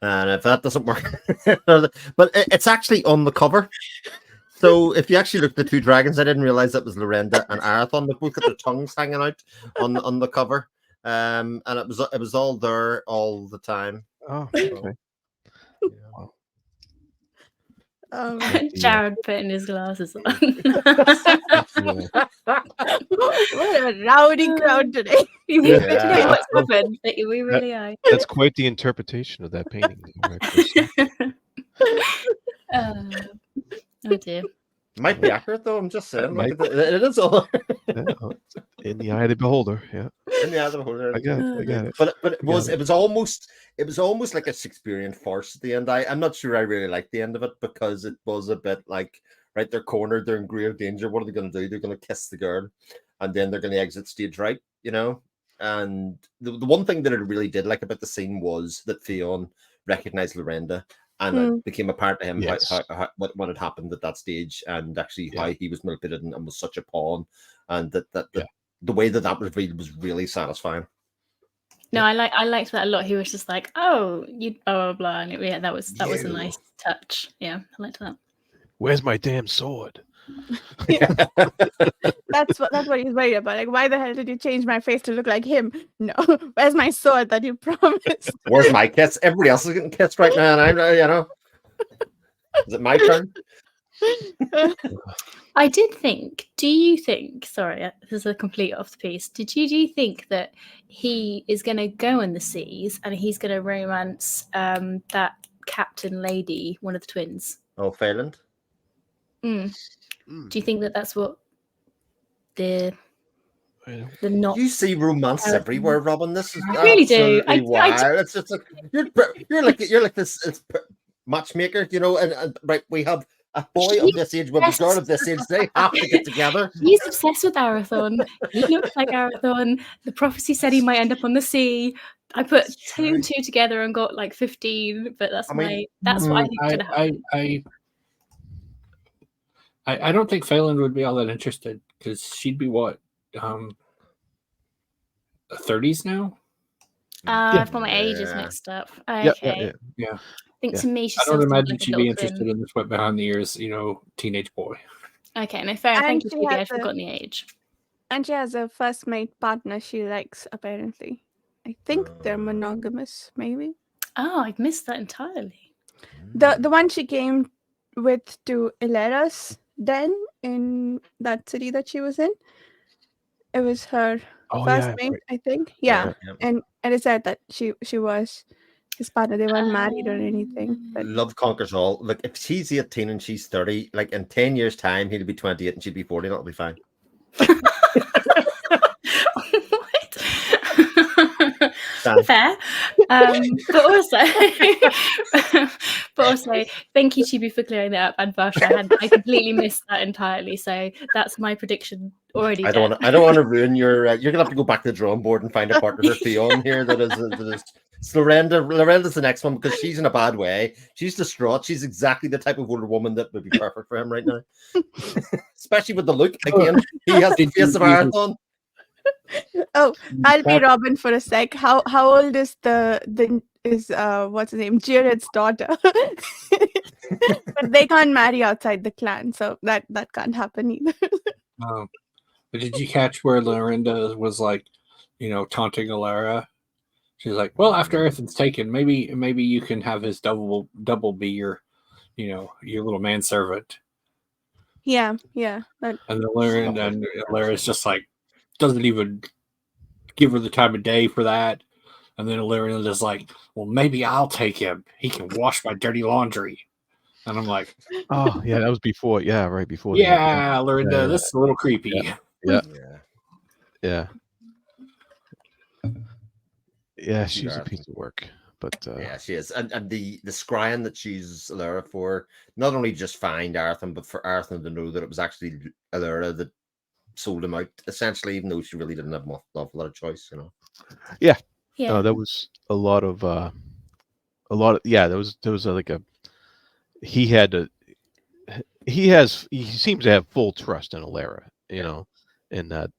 And if that doesn't work, but it's actually on the cover. So if you actually look at the two dragons, I didn't realize that was Lorinda and Arathon. They both got their tongues hanging out on the cover. And it was all there all the time. Oh, okay. Jared putting his glasses on. What a rowdy crowd today. We really know what's happened. We really are. That's quite the interpretation of that painting. Oh dear. Might be accurate though. I'm just saying. It is all in the eye of the beholder. Yeah. In the eye of the beholder. I got it. But it was almost like a Shakespearean farce at the end. I'm not sure I really liked the end of it because it was a bit like, right, they're cornered, they're in grave danger. What are they going to do? They're going to kiss the girl, and then they're going to exit stage right. And the one thing that I really did like about the scene was that Theon recognized Lorinda. And it became apparent to him how what had happened at that stage, and actually how he was manipulated and was such a pawn, and that the way that was revealed was really satisfying. No, I liked that a lot. He was just like, "Oh, you blah blah blah," and that was a nice touch. Yeah, I liked that. Where's my damn sword? That's what he's worried about. Like, why the hell did you change my face to look like him? No, where's my sword that you promised? Where's my kiss? Everybody else is getting kissed right now, and I'm, is it my turn? I did think. Do you think? Sorry, this is a complete off the piece. Do you think that he is going to go in the seas and he's going to romance that captain lady, one of the twins? Oh, Phelan. Do you think that that's what the not? You see romance everywhere, Robin. This is I really do. Wow. It's just like you're like this matchmaker, and right, we have a boy of this age with a girl of this age. They have to get together. He's obsessed with Arathon. He looks like Arathon. The prophecy said he might end up on the sea. I put 2 and 2 together and got like 15, but that's what I think is gonna happen. I don't think Phelan would be all that interested because she'd be what, 30s now. I've got my ages mixed up. Okay. Yeah. I think to me, I don't imagine she'd be interested in this wet behind the ears, teenage boy. Okay, no, fair. Thank you, I'd forgotten the age. And she has a first mate partner she likes, apparently. I think they're monogamous, maybe. Oh, I've missed that entirely. The one she came with to Ilera's den in that city that she was in. It was her first mate, I think. Yeah. And it said that she was his partner. They weren't married or anything. But Love conquers all. Look, if she's 18 and she's 30, like in 10 years' time, he'll be 28 and she'd be 40, that'll be fine. What? Done. Fair. But also, thank you, Chibi, for clearing that up. And Varsha, I completely missed that entirely. So that's my prediction already. I don't want to ruin your. You're gonna have to go back to the drawing board and find a partner for Fionn here. That is. It's Lorenda. Lorenda's the next one because she's in a bad way. She's distraught. She's exactly the type of older woman that would be perfect for him right now. Especially with the look. Again, he has the face of Marathon. oh, I'll be Robin for a sec. How old is what's his name? Jared's daughter. But they can't marry outside the clan, so that can't happen either. But did you catch where Lorinda was like, taunting Alara? She's like, well, after Earthen's taken, maybe you can have his double be your, your little manservant. Yeah. And then Lorinda and Alara's just like, doesn't even give her the time of day for that. And then Lorinda's like, well, maybe I'll take him. He can wash my dirty laundry. And I'm like, oh yeah, that was before. Yeah, right before. Yeah, Lorinda, this is a little creepy. Yeah. Yeah, she's a piece of work, but yeah, she is. And the scrying that she's Alara for, not only just find Arthur, but for Arthur to know that it was actually Alara that sold him out, essentially, even though she really didn't have an awful lot of choice, Yeah. There was a lot of there was like a he seems to have full trust in Alara, and that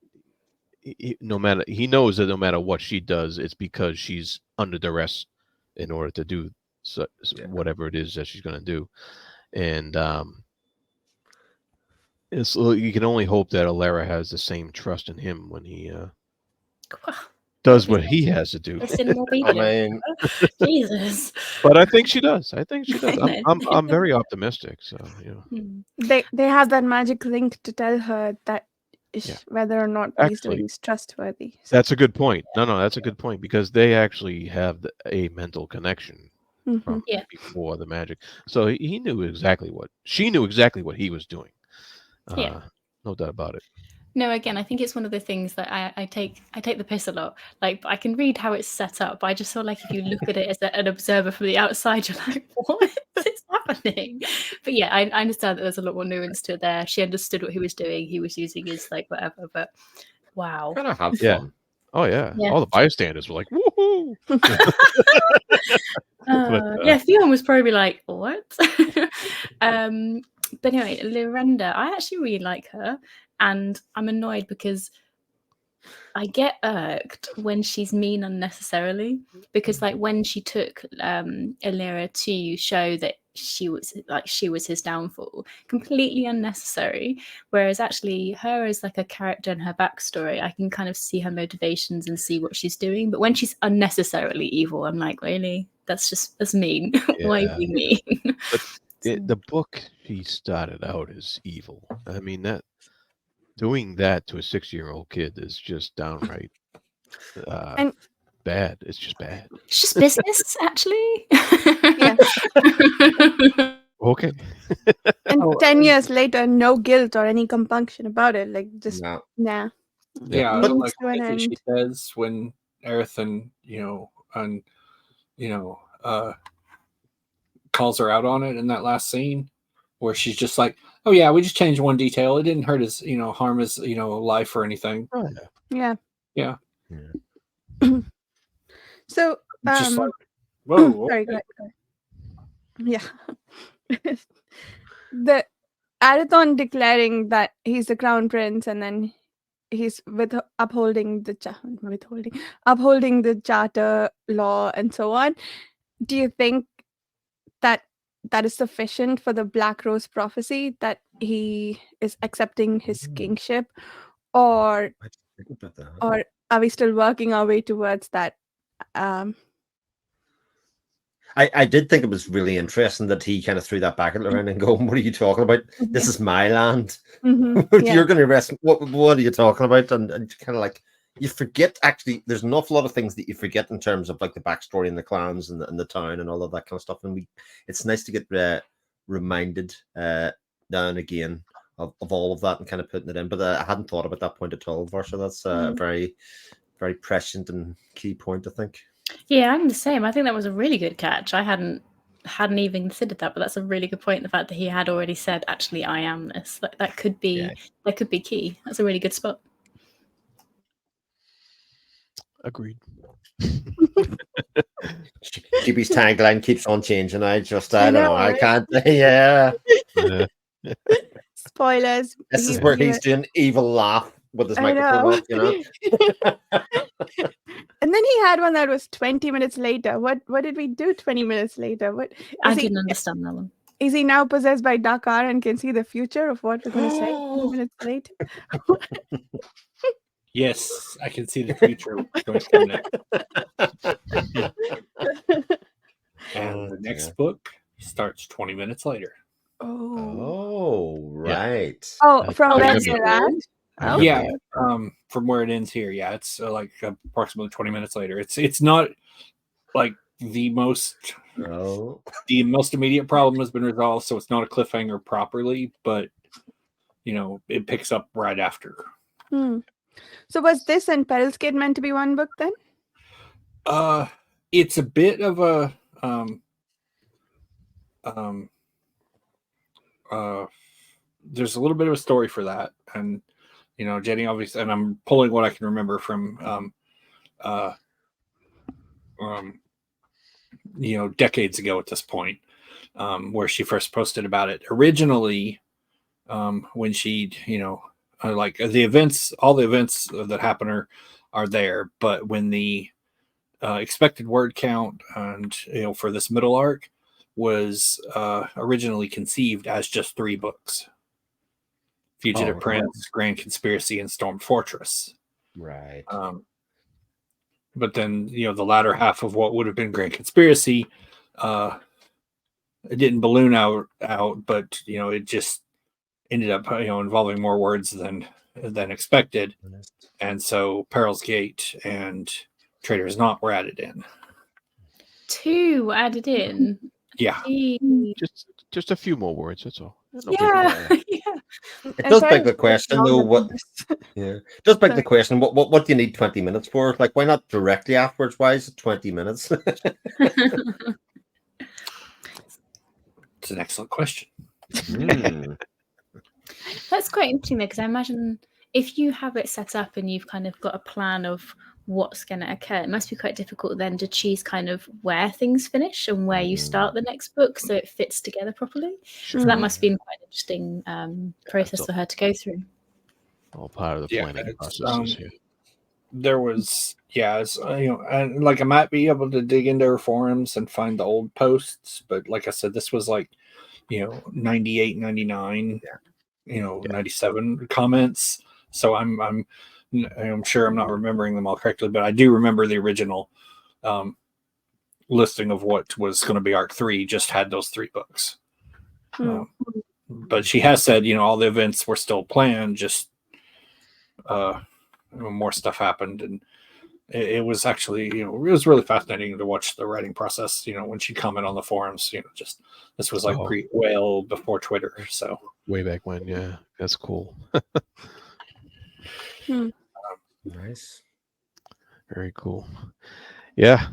he knows that no matter what she does, it's because she's under duress in order to do whatever it is that she's going to do, and you can only hope that Alara has the same trust in him when he does what he has to do. Jesus. But I think she does. I'm very optimistic. So they have that magic link to tell her that whether or not he's doing is trustworthy. So. That's a good point. No, that's a good point because they actually have a mental connection from before the magic. So she knew exactly what he was doing. No doubt about it. No, again, I think it's one of the things that I take the piss a lot. Like, I can read how it's set up, but I just feel like if you look at it as an observer from the outside, you're like, what is happening? But yeah, I understand that there's a lot more nuance to it there. She understood what he was doing. He was using his like whatever, but wow. Gotta have fun. Yeah. Oh yeah. All the bystanders were like, woohoo! Fionn was probably like, what? But anyway, Lorenda, I actually really like her. And I'm annoyed because I get irked when she's mean unnecessarily. Because like when she took Alara to show that she was his downfall, completely unnecessary. Whereas actually her as like a character and her backstory, I can kind of see her motivations and see what she's doing. But when she's unnecessarily evil, I'm like, really? That's mean. Yeah. Why are you mean? But the book she started out as evil. I mean doing that to a 6-year-old kid is just downright bad. It's just bad. It's just business, actually. Yeah. Okay. And 10 years later, no guilt or any compunction about it. Like, just, No. nah. Yeah, But like to an she end. says when Earthen, calls her out on it in that last scene where she's just like, oh yeah, we just changed one detail. It didn't hurt his, harm his, life or anything. Oh, Yeah. Yeah. So, Just like, whoa. sorry, go ahead. Yeah. The Arathon declaring that he's the crown prince and then he's upholding the charter law and so on. Do you think that is sufficient for the Black Rose prophecy, that he is accepting his kingship, or are we still working our way towards that? I did think it was really interesting that he kind of threw that back at Lorraine and go, what are you talking about? This is my land. Mm-hmm. Yeah. You're going to arrest me. What are you talking about? And kind of like, you forget, actually, there's an awful lot of things that you forget in terms of like the backstory and the clans and the town and all of that kind of stuff. And it's nice to get reminded now and again of all of that and kind of putting it in. But I hadn't thought about that point at all, Varsha. That's a very, very prescient and key point, I think. Yeah, I'm the same. I think that was a really good catch. I hadn't even considered that, but that's a really good point. The fact that he had already said, "Actually, I am this." That could be key. That's a really good spot. Agreed. Chibi's tagline keeps on changing. I don't I know. know, I right? can't. Yeah. Yeah. Spoilers. This is where he's doing evil laugh with his I microphone know. off, you know. And then he had one that was 20 minutes later. What did we do 20 minutes later? I didn't understand that one. Is he now possessed by Dakar and can see the future of what we're going to say 20 minutes later? Yes, I can see the future going coming up. And the next book starts 20 minutes later. Oh. Right. Oh, from where that's they're at? Okay. Yeah, from where it ends here. Yeah, it's like approximately 20 minutes later. It's not like the most immediate problem has been resolved, so it's not a cliffhanger properly, but it picks up right after. So was this and Peril's Kid meant to be one book then? It's a bit of a there's a little bit of a story for that, and Jenny obviously, and I'm pulling what I can remember from decades ago at this point, where she first posted about it originally, when she like all the events that happen are there, but when the expected word count and for this middle arc was originally conceived as just 3 books: Fugitive Prince, Grand Conspiracy, and Storm Fortress. Right. But then the latter half of what would have been Grand Conspiracy, it didn't balloon out, but it just ended up involving more words than expected, and so Peril's Gate and Trader's Knot were added in. 2 were added in. Yeah. Just a few more words. That's all. Yeah. It does beg the question, though. It does beg the question. What do you need 20 minutes for? Like, why not directly afterwards? Why is it 20 minutes? It's an excellent question. That's quite interesting though, because I imagine if you have it set up and you've kind of got a plan of what's going to occur, it must be quite difficult then to choose kind of where things finish and where you start the next book so it fits together properly. So that must have been quite an interesting process for her to go through. All part of the planning process here. There was, and like I might be able to dig into her forums and find the old posts, but like I said, this was like 98, 99, 97 comments. So I'm sure I'm not remembering them all correctly, but I do remember the original listing of what was going to be Arc 3 just had those 3 books. But she has said, all the events were still planned, just more stuff happened, and it was actually, it was really fascinating to watch the writing process. When she commented on the forums, just this was like well before Twitter, so way back when. Yeah, that's cool. Nice, very cool. Yeah.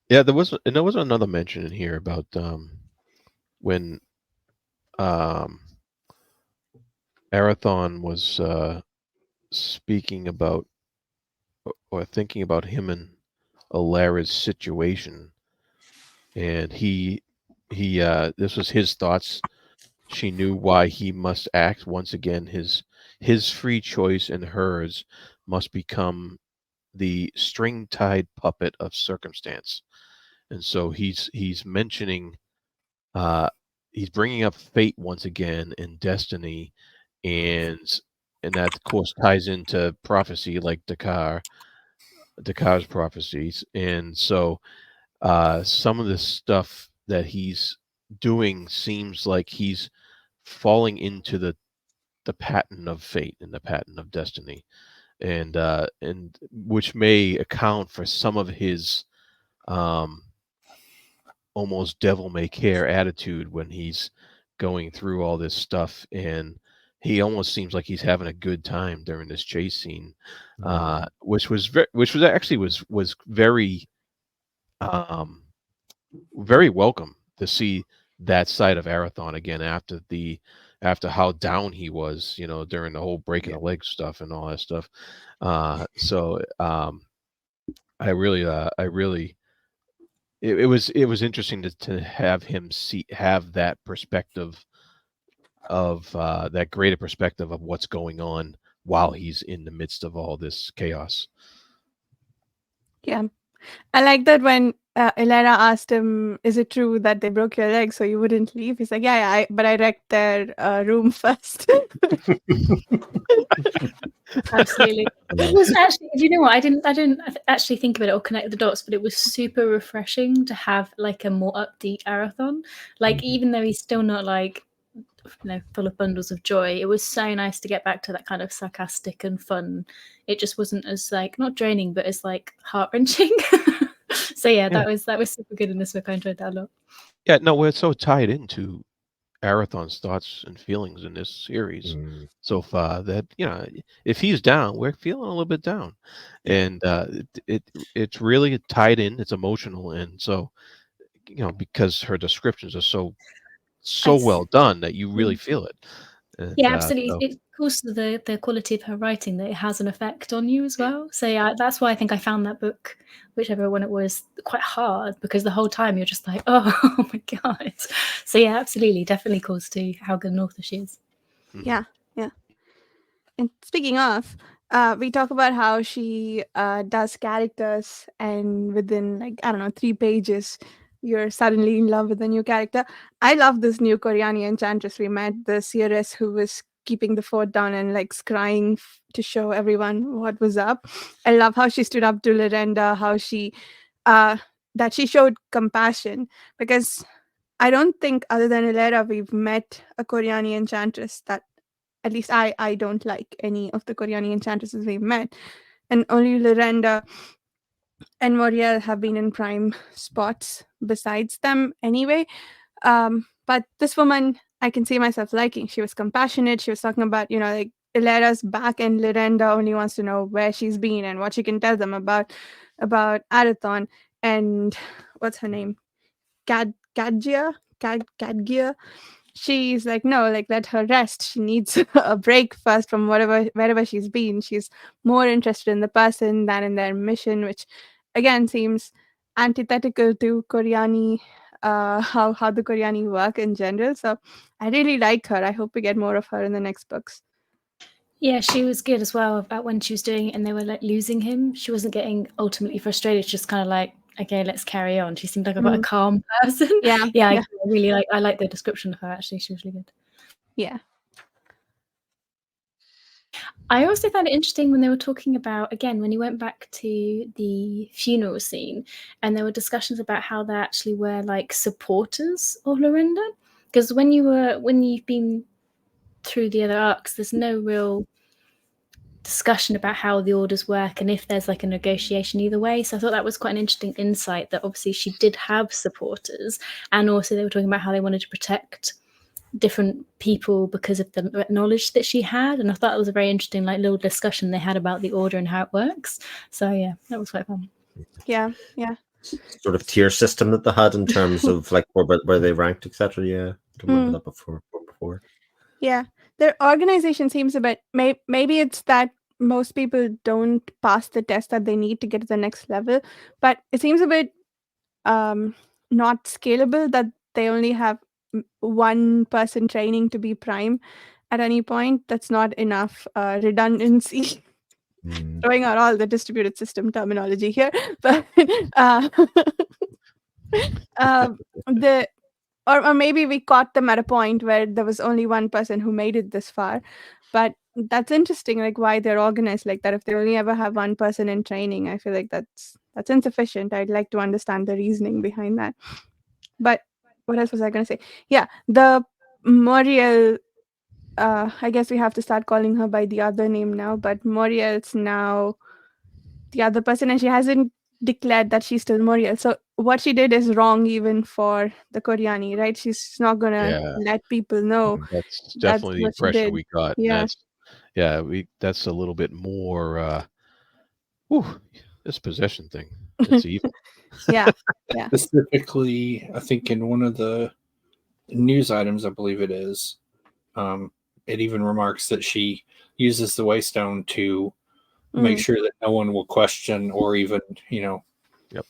There was another mention in here about when Arathon was speaking about or thinking about him and Alara's situation, and he this was his thoughts. She knew why he must act once again. His free choice and hers must become the string-tied puppet of circumstance. And so he's mentioning, he's bringing up fate once again in destiny, and that of course ties into prophecy, like Dakar's prophecies. And so some of the stuff that he's doing seems like he's falling into the pattern of fate and the pattern of destiny. and which may account for some of his um, almost devil may care attitude when he's going through all this stuff, and he almost seems like he's having a good time during this chase scene, which was which was actually was very um, very welcome to see that side of Arathon again after how down he was, during the whole breaking a leg stuff and all that stuff. So I really it was interesting to have him have that perspective of that greater perspective of what's going on while he's in the midst of all this chaos. Yeah. I like that when Elena asked him, "Is it true that they broke your leg so you wouldn't leave?" He's like, "Yeah, but I wrecked their room first." Absolutely. It was actually, you know what? I didn't actually think of it or connect the dots, but it was super refreshing to have like a more upbeat Arathon. Like, even though he's still not like, full of bundles of joy, it was so nice to get back to that kind of sarcastic and fun. It just wasn't as like, not draining, but as like heart-wrenching. So yeah, that was super good in this book. I enjoyed that a lot. Yeah, no, we're so tied into Arathon's thoughts and feelings in this series so far that if he's down, we're feeling a little bit down, and it's really tied in. It's emotional, and so because her descriptions are so well done that you really feel it. And, Yeah, absolutely. It calls to the quality of her writing that it has an effect on you as well. So yeah, that's why I think I found that book, whichever one it was, quite hard, because the whole time you're just like, oh my God. So yeah, absolutely, definitely calls to how good an author she is. Yeah. And speaking of, we talk about how she does characters, and within, like, I don't know, 3 pages, you're suddenly in love with a new character. I love this new Korean enchantress we met, the seeress who was keeping the fort down and like scrying to show everyone what was up. I love how she stood up to Lorenda, how she that she showed compassion, because I don't think other than Ilera we've met a Korean enchantress that, at least I don't like any of the Korean enchantresses we've met, and only Lorenda and Moriel have been in prime spots besides them anyway. But this woman, I can see myself liking. She was compassionate. She was talking about, like, Ilera's back, and Lorenda only wants to know where she's been and what she can tell them about Arathon. And what's her name? Cadgia. She's like, no, like, let her rest. She needs a break first from wherever she's been. She's more interested in the person than in their mission, which again seems antithetical to Koreani, how the Koreani work in general. So I really like her. I hope we get more of her in the next books. Yeah, she was good as well about when she was doing it and they were like losing him. She wasn't getting ultimately frustrated. Just kind of like, okay, let's carry on. She seemed like quite a calm person. Yeah. I like the description of her. Actually, she was really good. Yeah. I also found it interesting when they were talking about, again, when you went back to the funeral scene and there were discussions about how they actually were like supporters of Lorenda. Because when you've been through the other arcs, there's no real discussion about how the orders work and if there's like a negotiation either way. So I thought that was quite an interesting insight, that obviously she did have supporters, and also they were talking about how they wanted to protect different people because of the knowledge that she had. And I thought it was a very interesting like little discussion they had about the order and how it works. So yeah, that was quite fun. Yeah. Sort of tier system that they had in terms of like where they ranked, etc. Yeah, I remember that before. Yeah, their organization seems a bit. Maybe it's that most people don't pass the test that they need to get to the next level, but it seems a bit not scalable, that they only have one person training to be prime at any point. That's not enough redundancy. Throwing out all the distributed system terminology here, but the or maybe we caught them at a point where there was only one person who made it this far. But that's interesting, like why they're organized like that. If they only ever have one person in training, I feel like that's insufficient. I'd like to understand the reasoning behind that. But what else was I going to say? Yeah, the Moriel I guess we have to start calling her by the other name now, but Muriel's now the other person, and she hasn't declared that she's still Muriel. So what she did is wrong even for the Koreani, right? She's not gonna Yeah. let people know That's that's definitely the what she impression did. we got. And Yeah. that's a little bit more this possession thing. It's evil. Yeah. Yeah. Specifically, I think in one of the news items, I believe it is, it even remarks that she uses the Waystone to make Mm. sure that no one will question or even, Yep.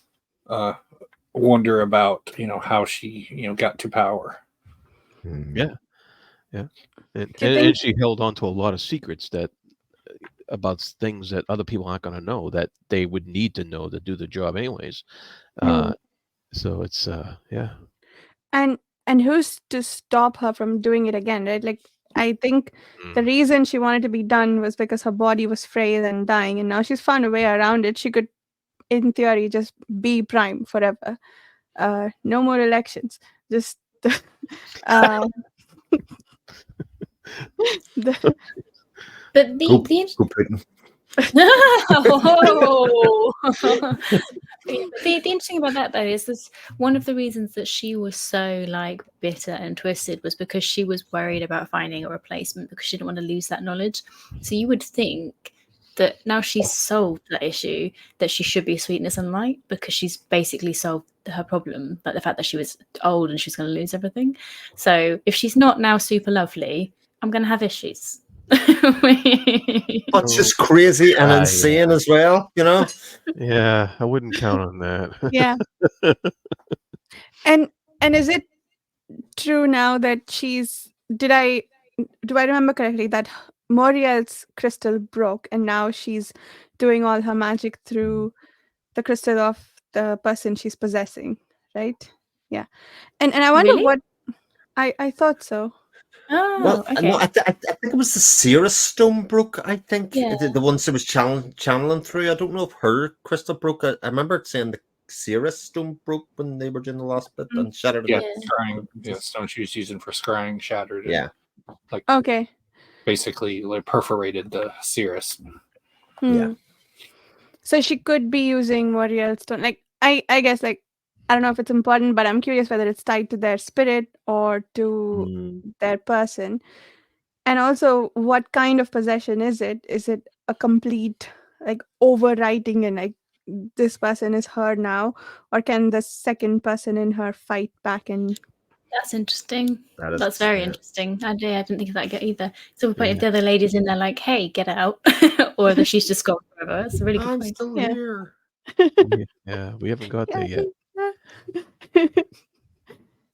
wonder about, how she, got to power. Yeah. Yeah. And, Do you and think and she held on to a lot of secrets that about things that other people aren't going to know that they would need to know to do the job anyways. Mm. So it's yeah. and who's to stop her from doing it again, right? Like, I think the Mm. reason she wanted to be done was because her body was frail and dying, and now she's found a way around it. She could, in theory, just be prime forever. No more elections. Just uh, the, But Go, the go Putin. oh. But yeah, the interesting about that though is this one of the reasons that she was so like bitter and twisted was because she was worried about finding a replacement because she didn't want to lose that knowledge. So you would think that now she's solved that issue that she should be sweetness and light because she's basically solved her problem, like the fact that she was old and she's going to lose everything. So if she's not now super lovely, I'm going to have issues. But just crazy and insane as well, Yeah, I wouldn't count on that. yeah. And is it true now that do I remember correctly that Muriel's crystal broke and now she's doing all her magic through the crystal of the person she's possessing, right? Yeah. And I wonder Really? what I thought so. Oh, Well, no, okay. I think it was the Cirrus stone broke. I think Yeah. the ones that was channeling through. I don't know if her crystal broke. I remember it saying the Cirrus stone broke when they were doing the last bit and shattered. Yeah, it. scrying. Yeah, stone she was using for scrying shattered. Yeah. Like Okay. basically like perforated the cirrus. Yeah. So she could be using Muriel stone. Like, I guess, like, I don't know if it's important, but I'm curious whether it's tied to their spirit or to their person. And also, what kind of possession is it? Is it a complete, like, overwriting and, like, this person is her now? Or can the second person in her fight back and... That's interesting. That is, That's very yeah. interesting. I didn't think of that either. So the point if the other lady's in there like, hey, get out, or whether she's just gone forever. It's a really good I'm point. still Yeah. here. Yeah, we haven't got there yet.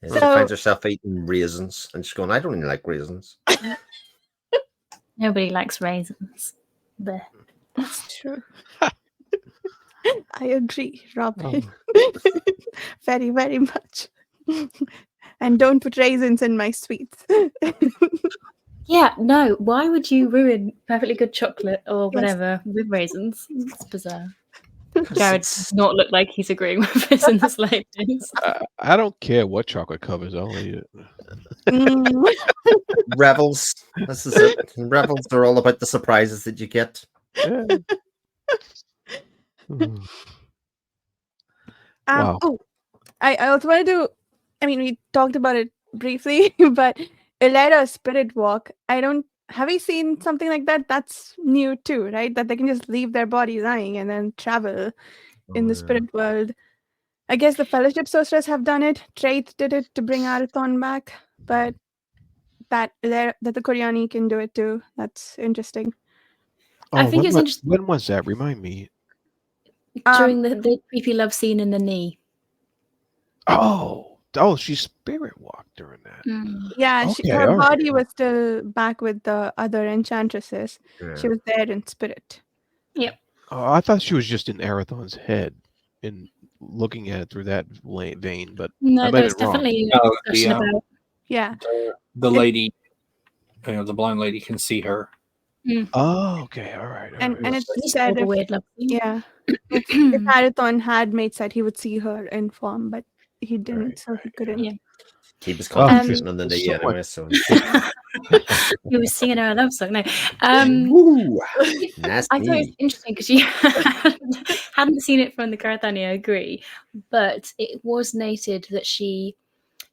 And she finds herself eating raisins and she's going, I don't even like raisins. Nobody likes raisins. There. That's true. I agree, Robin. Very, very much. And don't put raisins in my sweets. Yeah, no. Why would you ruin perfectly good chocolate or whatever with raisins? It's bizarre. Jared does not look like he's agreeing with us in the slightest. I don't care what chocolate covers. I'll eat it. Revels. This is it. Revels are all about the surprises that you get. Yeah. Wow. Oh, I also wanted to. I mean, we talked about it briefly, but Ilera's spirit walk. Have you seen something like that? That's new too, right? That they can just leave their body lying and then travel in the spirit world. I guess the Fellowship Sorcerers have done it. Traith did it to bring Arathon back, but that the Koreani can do it too. That's interesting. I think it's interesting. When was that? Remind me. During the creepy love scene in the knee. Oh, she spirit walked during that. Yeah, Okay, her all right. body was still back with the other enchantresses. Yeah. She was there in spirit. Yep. Oh, I thought she was just in Arathon's head and looking at it through that vein, but no, there's definitely a discussion about. Yeah, the lady, the blind lady can see her. Oh, okay, all right. And it's It's said a weird love scene. yeah, if Arathon had made said he would see her in form, but he didn't, so he couldn't. Yeah. He was Oh, concentrating on the there's knee so anyway, much. so. You were singing her a love song. No. Woo! I thought it was Nasty. interesting because you hadn't seen it from the Karathani, I agree. But it was noted that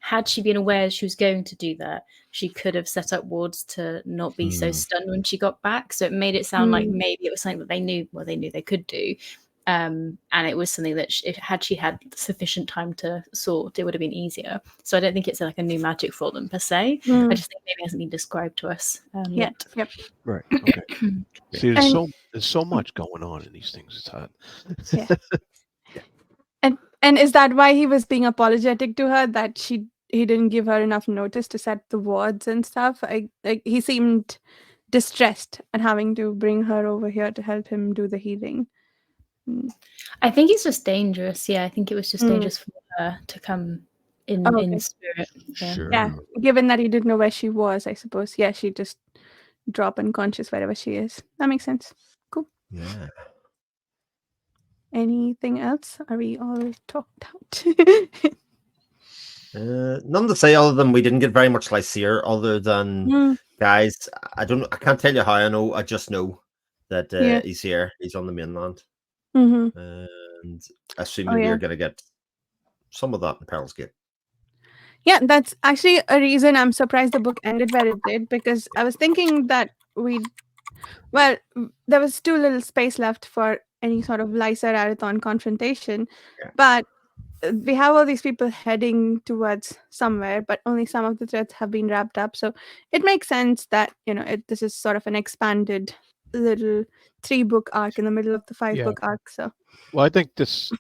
had she been aware she was going to do that, she could have set up wards to not be so stunned when she got back. So it made it sound like maybe it was something that they knew they could do. And it was something that had she had sufficient time to sort, it would have been easier. So I don't think it's like a new magic for them per se. I just think maybe it hasn't been described to us yet. Yep. Right. Okay. See, there's so much going on in these things. It's hard. Yeah. And is that why he was being apologetic to her, that he didn't give her enough notice to set the wards and stuff? He seemed distressed at having to bring her over here to help him do the healing. I think it's just dangerous. Yeah, I think it was just dangerous for her to come in spirit. Yeah. Sure. Yeah, given that he didn't know where she was, I suppose. Yeah, she'd just drop unconscious wherever she is. That makes sense. Cool. Yeah. Anything else? Are we all talked out? None to say other than we didn't get very much Lysair, other than guys. I can't tell you how I know. I just know that he's here. He's on the mainland, and assuming we're going to get some of that in Peril's Gate. Yeah, that's actually a reason I'm surprised the book ended where it did, because I was thinking that there was too little space left for any sort of Lysair Arathon confrontation, but we have all these people heading towards somewhere, but only some of the threads have been wrapped up. So it makes sense that, this is sort of an expanded little 3-book arc in the middle of the 5-book arc. So, well, I think this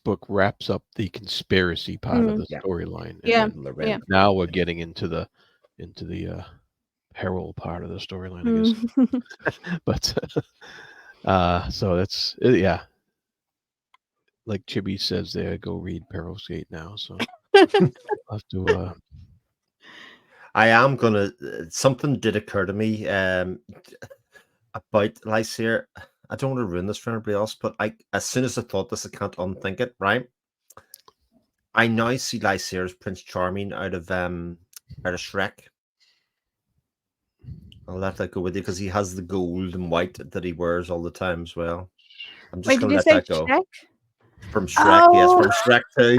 book wraps up the conspiracy part of the storyline. Yeah. Now we're getting into the peril part of the storyline, I guess. But so that's like Chibi says there, go read Peril's Gate now. So I'll have to. I am gonna. Something did occur to me about Lysair. I don't want to ruin this for anybody else, but as soon as I thought this, I can't unthink it. Right? I now see Lysair as Prince Charming out of Shrek. I'll let that go with you because he has the gold and white that he wears all the time as well. I'm just gonna let that go. Shrek? From Shrek, yes, from Shrek 2.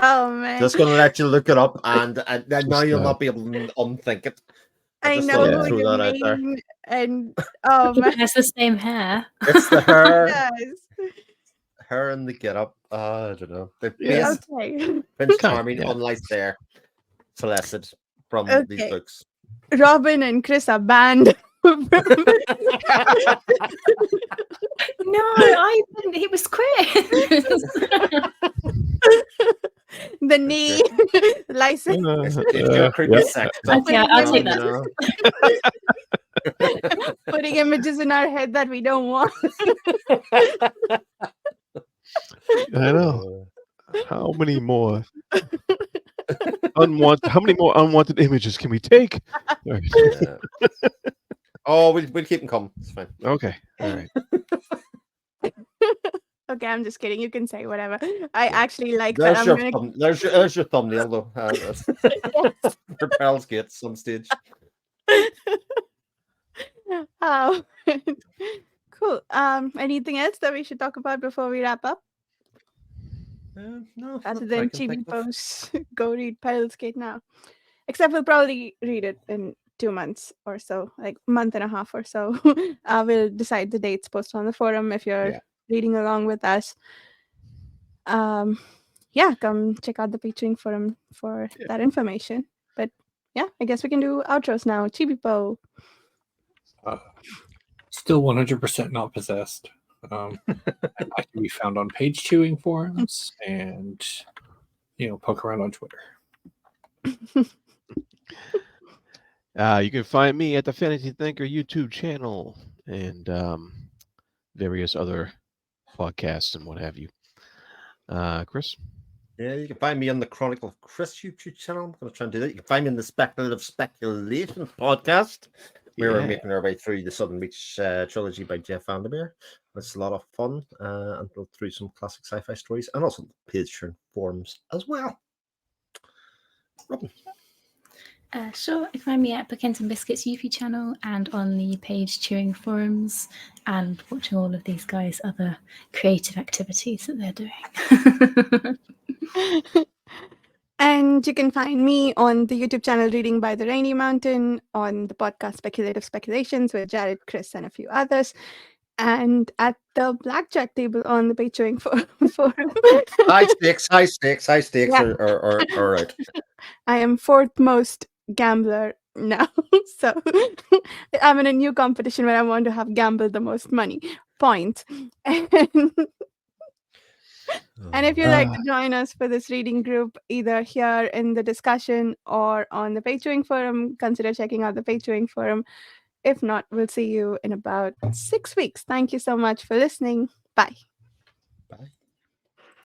Oh man! Just gonna let you look it up, and now you'll not be able to unthink it. I know who you mean, and oh man, it has the same hair. It's the hair, yes. Her and the get up. I don't know. The Prince Charming, unlike there, Celeste from these books. Robin and Chris are banned. No, I didn't. He was Chris. The knee license. Okay, I'll take that. Putting images in our head that we don't want. I know. How many more unwanted images can we take? Oh, we'll keep them coming. It's fine. Okay. All right. Okay, I'm just kidding. You can say whatever. I actually like there's that. There's your thumbnail, though. For Pearl's Gate, some stage. Oh, cool. Anything else that we should talk about before we wrap up? No. Other than Chibi posts, go read Pearl's Gate now. Except we'll probably read it in 2 months or so, like a month and a half or so. We'll decide the dates posted on the forum if you're reading along with us. Come check out the Patreon forum for that information. But yeah, I guess we can do outros now. Chibi-po. Still 100% not possessed. I can be found on page chewing forums and poke around on Twitter. You can find me at the Fantasy Thinker YouTube channel and various other podcasts and what have you. Chris? Yeah, you can find me on the Chronicle of Chris YouTube channel. I'm going to try and do that. You can find me in the Speculative Speculation podcast. We're making our way through the Southern Reach trilogy by Jeff Vandermeer. It's a lot of fun and go through some classic sci-fi stories and also Patreon forums as well. Robin. Sure, you can find me at Bookends and Biscuits YouTube channel and on the Page Chewing forums and watching all of these guys' other creative activities that they're doing. And you can find me on the YouTube channel Reading by the Rainy Mountain, on the podcast Speculative Speculations with Jared, Chris, and a few others, and at the blackjack table on the Page Chewing forum. High stakes, high stakes, high stakes Yeah. are right. I am fourth most gambler now. So I'm in a new competition where I want to have gambled the most money. Point. And if you'd like to join us for this reading group, either here in the discussion or on the Patreon forum, consider checking out the Patreon forum. If not, we'll see you in about 6 weeks. Thank you so much for listening. Bye.